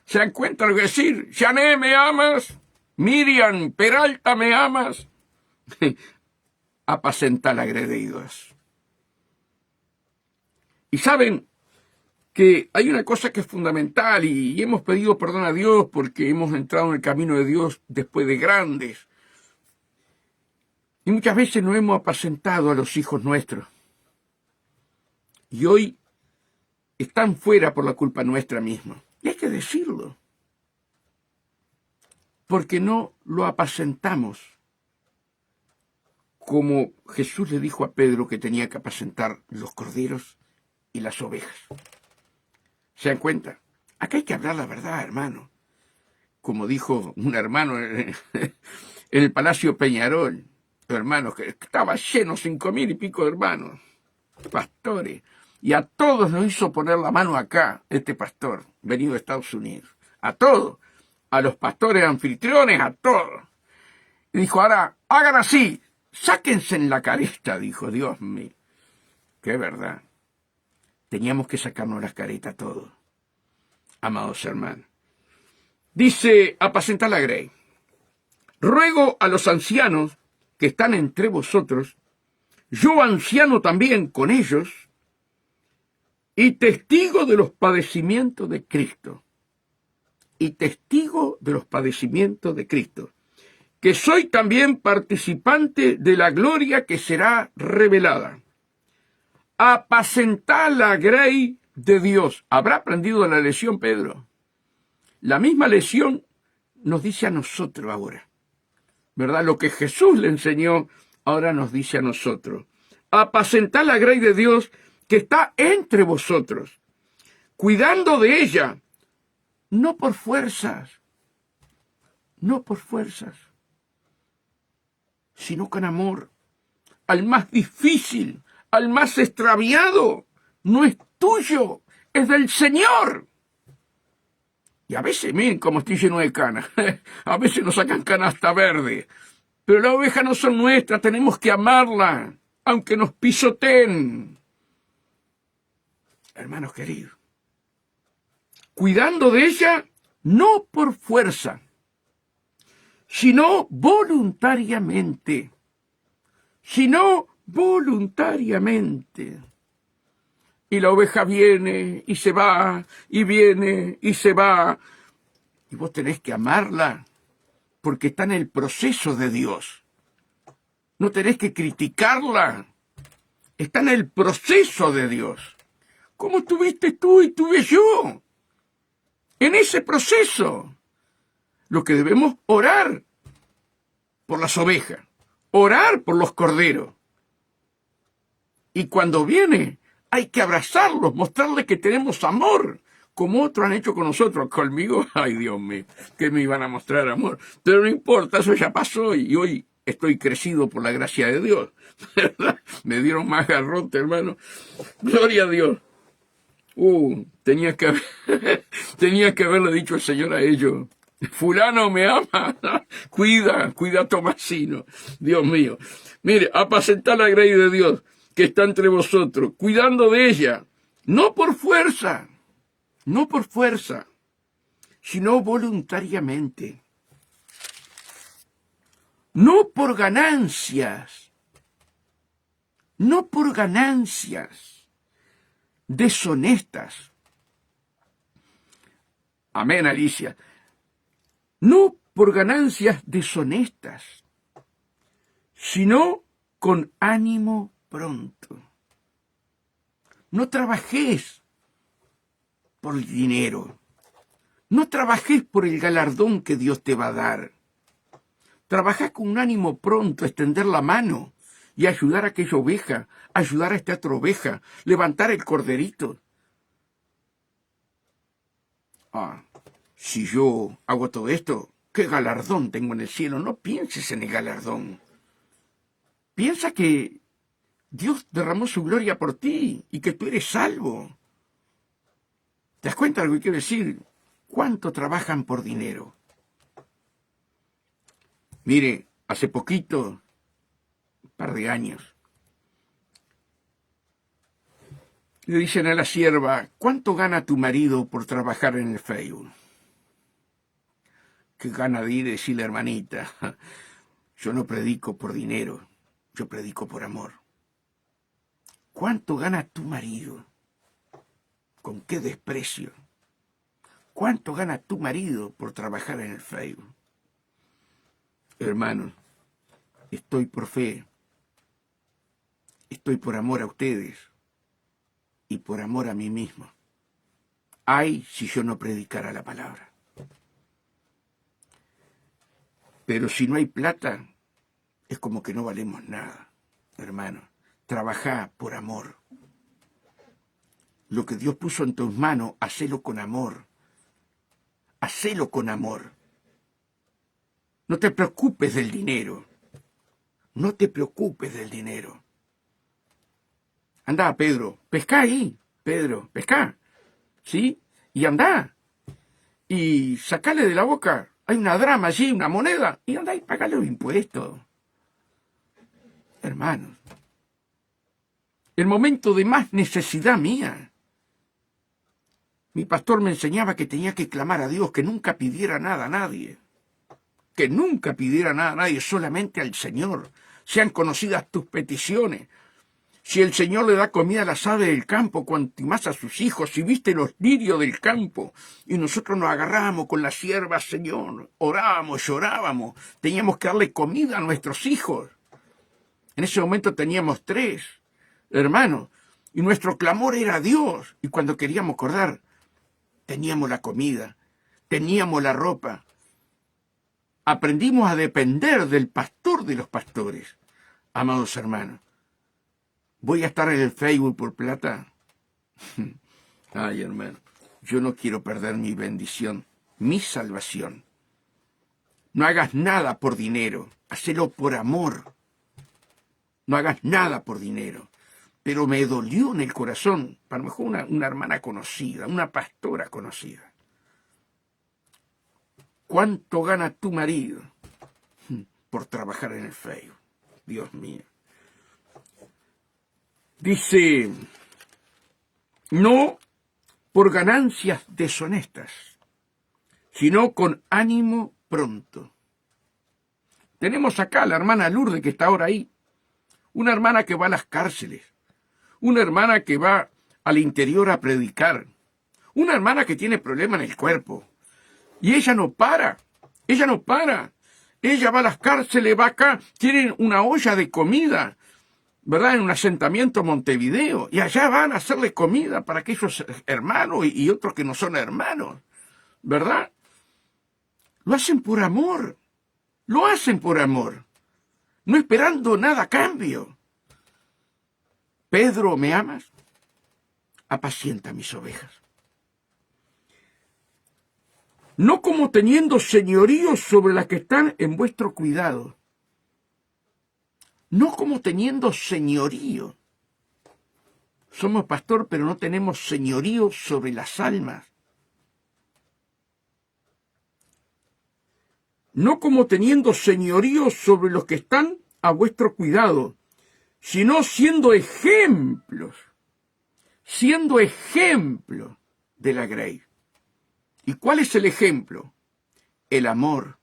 ¿Se dan cuenta lo que decir? Jané, ¿me amas? Miriam Peralta, ¿me amas? Apacentar la grey de Dios. Y saben que hay una cosa que es fundamental, y hemos pedido perdón a Dios porque hemos entrado en el camino de Dios después de grandes. Y muchas veces no hemos apacentado a los hijos nuestros. Y hoy están fuera por la culpa nuestra misma. Y hay que decirlo. Porque no lo apacentamos como Jesús le dijo a Pedro que tenía que apacentar los corderos y las ovejas. ¿Se dan cuenta? Acá hay que hablar la verdad, hermano. Como dijo un hermano en el Palacio Peñarol, hermanos, que estaba lleno, 5000 y pico de hermanos, pastores. Y a todos nos hizo poner la mano acá, este pastor, venido de Estados Unidos. A todos. A los pastores anfitriones, a todos. Y dijo: ahora, hagan así, sáquense en la careta, dijo. Dios mío. Qué verdad. Teníamos que sacarnos las caretas todos, amados hermanos. Dice: apacentar la grey. Ruego a los ancianos que están entre vosotros, yo anciano también con ellos, y testigo de los padecimientos de Cristo. Y testigo de los padecimientos de Cristo, que soy también participante de la gloria que será revelada. Apacentar la grey de Dios. ¿Habrá aprendido la lección Pedro? La misma lección nos dice a nosotros ahora, ¿verdad? Lo que Jesús le enseñó, ahora nos dice a nosotros. Apacentar la grey de Dios que está entre vosotros, cuidando de ella, no por fuerzas, sino con amor. Al más difícil, al más extraviado, no es tuyo, es del Señor. Y a veces, miren cómo estoy lleno de canas, a veces nos sacan canasta verde, pero las ovejas no son nuestras, tenemos que amarla, aunque nos pisoteen. Hermanos queridos, cuidando de ella, no por fuerza, sino voluntariamente. Y la oveja viene y se va, y viene y se va. Y vos tenés que amarla, porque está en el proceso de Dios. No tenés que criticarla, está en el proceso de Dios. ¿Cómo estuviste tú y tuve yo? En ese proceso. Lo que debemos orar por las ovejas, orar por los corderos. Y cuando viene, hay que abrazarlos, mostrarles que tenemos amor, como otros han hecho con nosotros. Conmigo, ay Dios mío, que me iban a mostrar amor. Pero no importa, eso ya pasó y hoy estoy crecido por la gracia de Dios. ¿Verdad? Me dieron más garrote, hermano. Gloria a Dios. Tenía que haberle dicho el Señor a ellos: fulano me ama, cuida a Tomasino. Dios mío. Mire, apacentar la grey de Dios, que está entre vosotros, cuidando de ella, no por fuerza, sino voluntariamente, no por ganancias deshonestas. Amén, Alicia. No por ganancias deshonestas, sino con ánimo pronto. No trabajéis por el dinero. No trabajéis por el galardón que Dios te va a dar. Trabajá con un ánimo pronto, extender la mano y ayudar a aquella oveja, ayudar a esta otra oveja, levantar el corderito. Si yo hago todo esto, ¿qué galardón tengo en el cielo? No pienses en el galardón. Piensa que Dios derramó su gloria por ti y que tú eres salvo. ¿Te das cuenta de lo que quiero decir? ¿Cuánto trabajan por dinero? Mire, hace poquito, un par de años, le dicen a la sierva, ¿cuánto gana tu marido por trabajar en el Facebook? ¿Qué gana de ir y decirle, hermanita? Yo no predico por dinero, yo predico por amor. ¿Cuánto gana tu marido? ¿Con qué desprecio? ¿Cuánto gana tu marido por trabajar en el Facebook? Hermanos, estoy por fe, estoy por amor a ustedes y por amor a mí mismo. Ay, si yo no predicara la palabra. Pero si no hay plata, es como que no valemos nada, hermano. Trabajá por amor. Lo que Dios puso en tus manos, hacelo con amor. Hacelo con amor. No te preocupes del dinero. No te preocupes del dinero. Andá, Pedro, pescá ahí, Pedro, pescá. ¿Sí? Y andá. Y sacale de la boca. Hay una drama allí, una moneda. Y andá y pagale los impuestos. Hermanos, el momento de más necesidad mía, mi pastor me enseñaba que tenía que clamar a Dios, que nunca pidiera nada a nadie. Que nunca pidiera nada a nadie, solamente al Señor. Sean conocidas tus peticiones. Si el Señor le da comida a las aves del campo, cuanto más a sus hijos, si viste los lirios del campo, y nosotros nos agarrábamos con la sierva, Señor, orábamos, llorábamos, teníamos que darle comida a nuestros hijos. En ese momento teníamos 3 hermanos, y nuestro clamor era a Dios, y cuando queríamos acordar, teníamos la comida, teníamos la ropa. Aprendimos a depender del pastor de los pastores. Amados hermanos, ¿voy a estar en el Facebook por plata? Ay, hermano, yo no quiero perder mi bendición, mi salvación. No hagas nada por dinero, hacelo por amor. No hagas nada por dinero. Pero me dolió en el corazón, a lo mejor una hermana conocida, una pastora conocida. ¿Cuánto gana tu marido por trabajar en el Facebook? Dios mío. Dice, no por ganancias deshonestas, sino con ánimo pronto. Tenemos acá a la hermana Lourdes que está ahora ahí, una hermana que va a las cárceles, una hermana que va al interior a predicar, una hermana que tiene problemas en el cuerpo, y ella no para, ella va a las cárceles, va acá, tienen una olla de comida, ¿verdad? En un asentamiento Montevideo, y allá van a hacerle comida para aquellos hermanos y otros que no son hermanos, ¿verdad? Lo hacen por amor, no esperando nada a cambio. Pedro, ¿me amas? Apacienta mis ovejas. No como teniendo señorío sobre las que están en vuestro cuidado. No como teniendo señorío. Somos pastor, pero no tenemos señorío sobre las almas. No como teniendo señorío sobre los que están a vuestro cuidado, sino siendo ejemplos de la grey. ¿Y cuál es el ejemplo? El amor,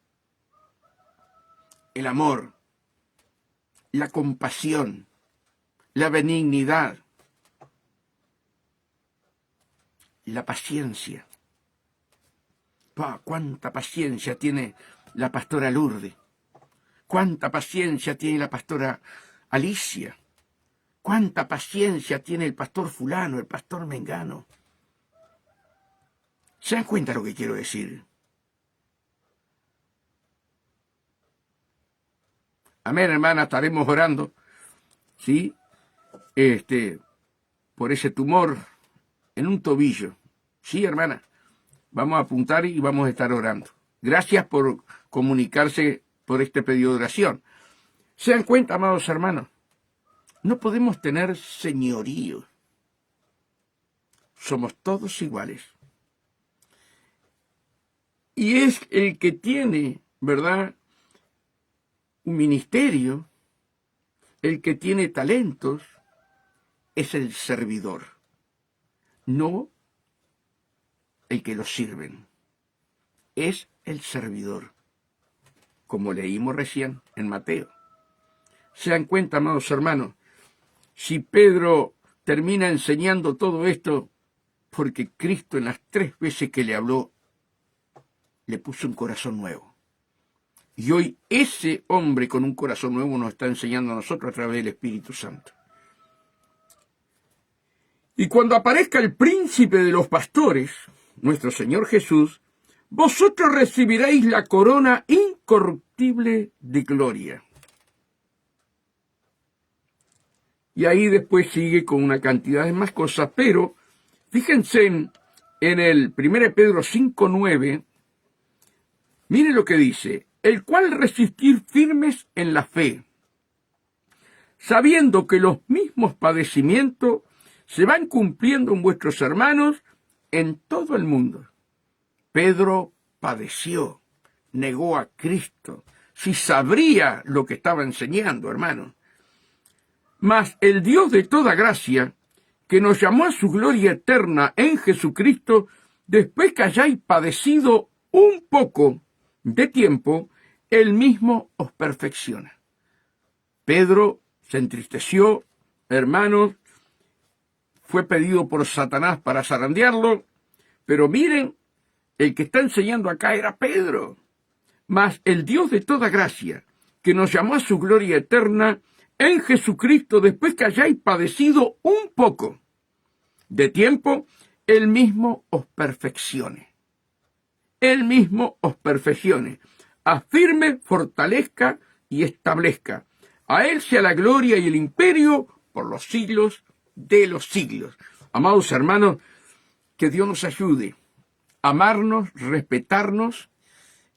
la compasión, la benignidad, la paciencia. ¡Cuánta paciencia tiene la pastora Lourdes! ¡Cuánta paciencia tiene la pastora Alicia! ¡Cuánta paciencia tiene el pastor fulano, el pastor mengano! ¿Se dan cuenta lo que quiero decir? Amén, hermana, estaremos orando, ¿sí? Por ese tumor en un tobillo. Sí, hermana, vamos a apuntar y vamos a estar orando. Gracias por comunicarse por este pedido de oración. ¿Se dan cuenta, amados hermanos? No podemos tener señorío. Somos todos iguales. Y es el que tiene, ¿verdad?, un ministerio, el que tiene talentos, es el servidor, no el que lo sirven. Es el servidor, como leímos recién en Mateo. ¿Se dan cuenta, amados hermanos? Si Pedro termina enseñando todo esto, porque Cristo en las 3 veces que le habló, le puso un corazón nuevo. Y hoy ese hombre con un corazón nuevo nos está enseñando a nosotros a través del Espíritu Santo. Y cuando aparezca el príncipe de los pastores, nuestro Señor Jesús, vosotros recibiréis la corona incorruptible de gloria. Y ahí después sigue con una cantidad de más cosas, pero fíjense en el 1 Pedro 5:9, miren lo que dice: el cual resistir firmes en la fe, sabiendo que los mismos padecimientos se van cumpliendo en vuestros hermanos en todo el mundo. Pedro padeció, negó a Cristo, si sabría lo que estaba enseñando, hermano. Mas el Dios de toda gracia, que nos llamó a su gloria eterna en Jesucristo, después que hayáis padecido un poco de tiempo, Él mismo os perfecciona. Pedro se entristeció, hermanos, fue pedido por Satanás para zarandearlo, pero miren, el que está enseñando acá era Pedro. Mas el Dios de toda gracia, que nos llamó a su gloria eterna en Jesucristo, después que hayáis padecido un poco de tiempo, Él mismo os perfeccione. Él mismo os perfeccione, afirme, fortalezca y establezca. A Él sea la gloria y el imperio por los siglos de los siglos. Amados hermanos, que Dios nos ayude a amarnos, respetarnos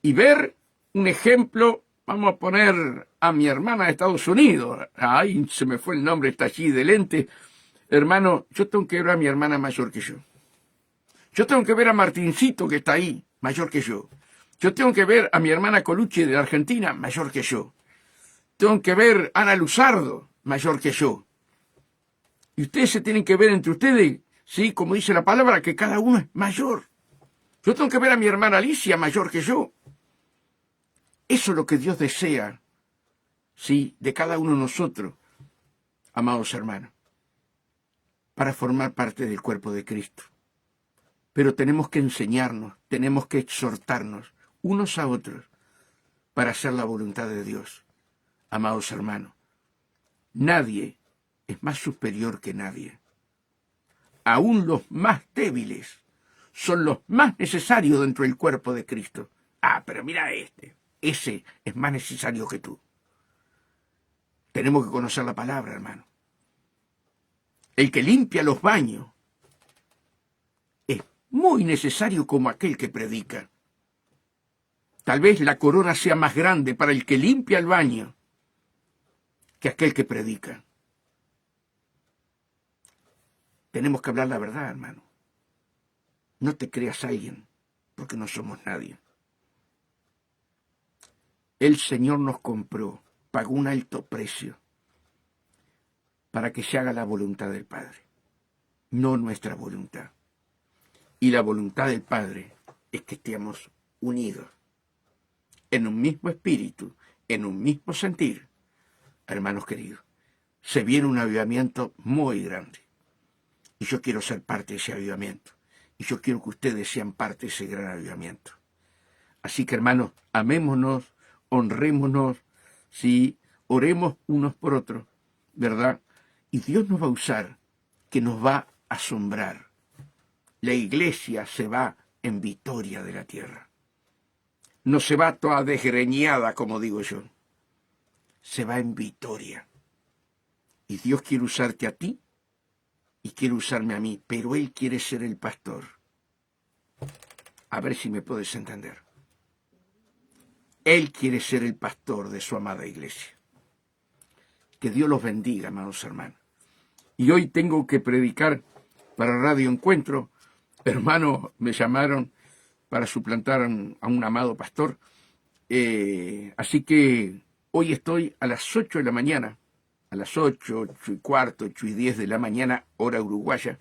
y ver un ejemplo. Vamos a poner a mi hermana de Estados Unidos. Ay, se me fue el nombre, está allí de lente. Hermano, yo tengo que ver a mi hermana mayor que yo. Yo tengo que ver a Martincito, que está ahí, mayor que yo. Yo tengo que ver a mi hermana Colucci de Argentina, mayor que yo. Tengo que ver a Ana Luzardo, mayor que yo. Y ustedes se tienen que ver entre ustedes, ¿sí? Como dice la palabra, que cada uno es mayor. Yo tengo que ver a mi hermana Alicia, mayor que yo. Eso es lo que Dios desea, ¿sí?, de cada uno de nosotros, amados hermanos, para formar parte del cuerpo de Cristo. Pero tenemos que enseñarnos, tenemos que exhortarnos unos a otros para hacer la voluntad de Dios. Amados hermanos, nadie es más superior que nadie. Aún los más débiles son los más necesarios dentro del cuerpo de Cristo. Pero mira ese es más necesario que tú. Tenemos que conocer la palabra, hermano. El que limpia los baños es muy necesario como aquel que predica. Tal vez la corona sea más grande para el que limpia el baño que aquel que predica. Tenemos que hablar la verdad, hermano. No te creas a alguien, porque no somos nadie. El Señor nos compró, pagó un alto precio. para que se haga la voluntad del Padre, no nuestra voluntad. Y la voluntad del Padre es que estemos unidos en un mismo espíritu, en un mismo sentir. Hermanos queridos, se viene un avivamiento muy grande. Y yo quiero ser parte de ese avivamiento. Y yo quiero que ustedes sean parte de ese gran avivamiento. Así que, hermanos, amémonos, honrémonos, ¿sí? Oremos unos por otros, ¿verdad? Y Dios nos va a usar, que nos va a asombrar. La iglesia se va en victoria de la tierra. No se va toda desgreñada, como digo yo. Se va en victoria. Y Dios quiere usarte a ti y quiere usarme a mí, pero Él quiere ser el pastor. A ver si me puedes entender. Él quiere ser el pastor de su amada iglesia. Que Dios los bendiga, hermanos, hermanas. Y hoy tengo que predicar para Radio Encuentro. Hermanos, me llamaron para suplantar a un amado pastor. Así que hoy estoy a las 8 de la mañana, a las 8, 8:15, 8:10 de la mañana, hora uruguaya,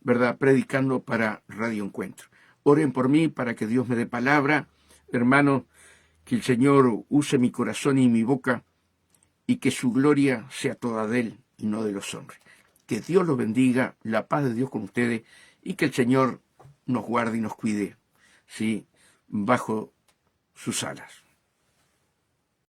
¿verdad? Predicando para Radio Encuentro. Oren por mí para que Dios me dé palabra, hermanos, que el Señor use mi corazón y mi boca y que su gloria sea toda de Él y no de los hombres. Que Dios los bendiga, la paz de Dios con ustedes y que el Señor nos guarde y nos cuide, ¿sí? Bajo sus alas.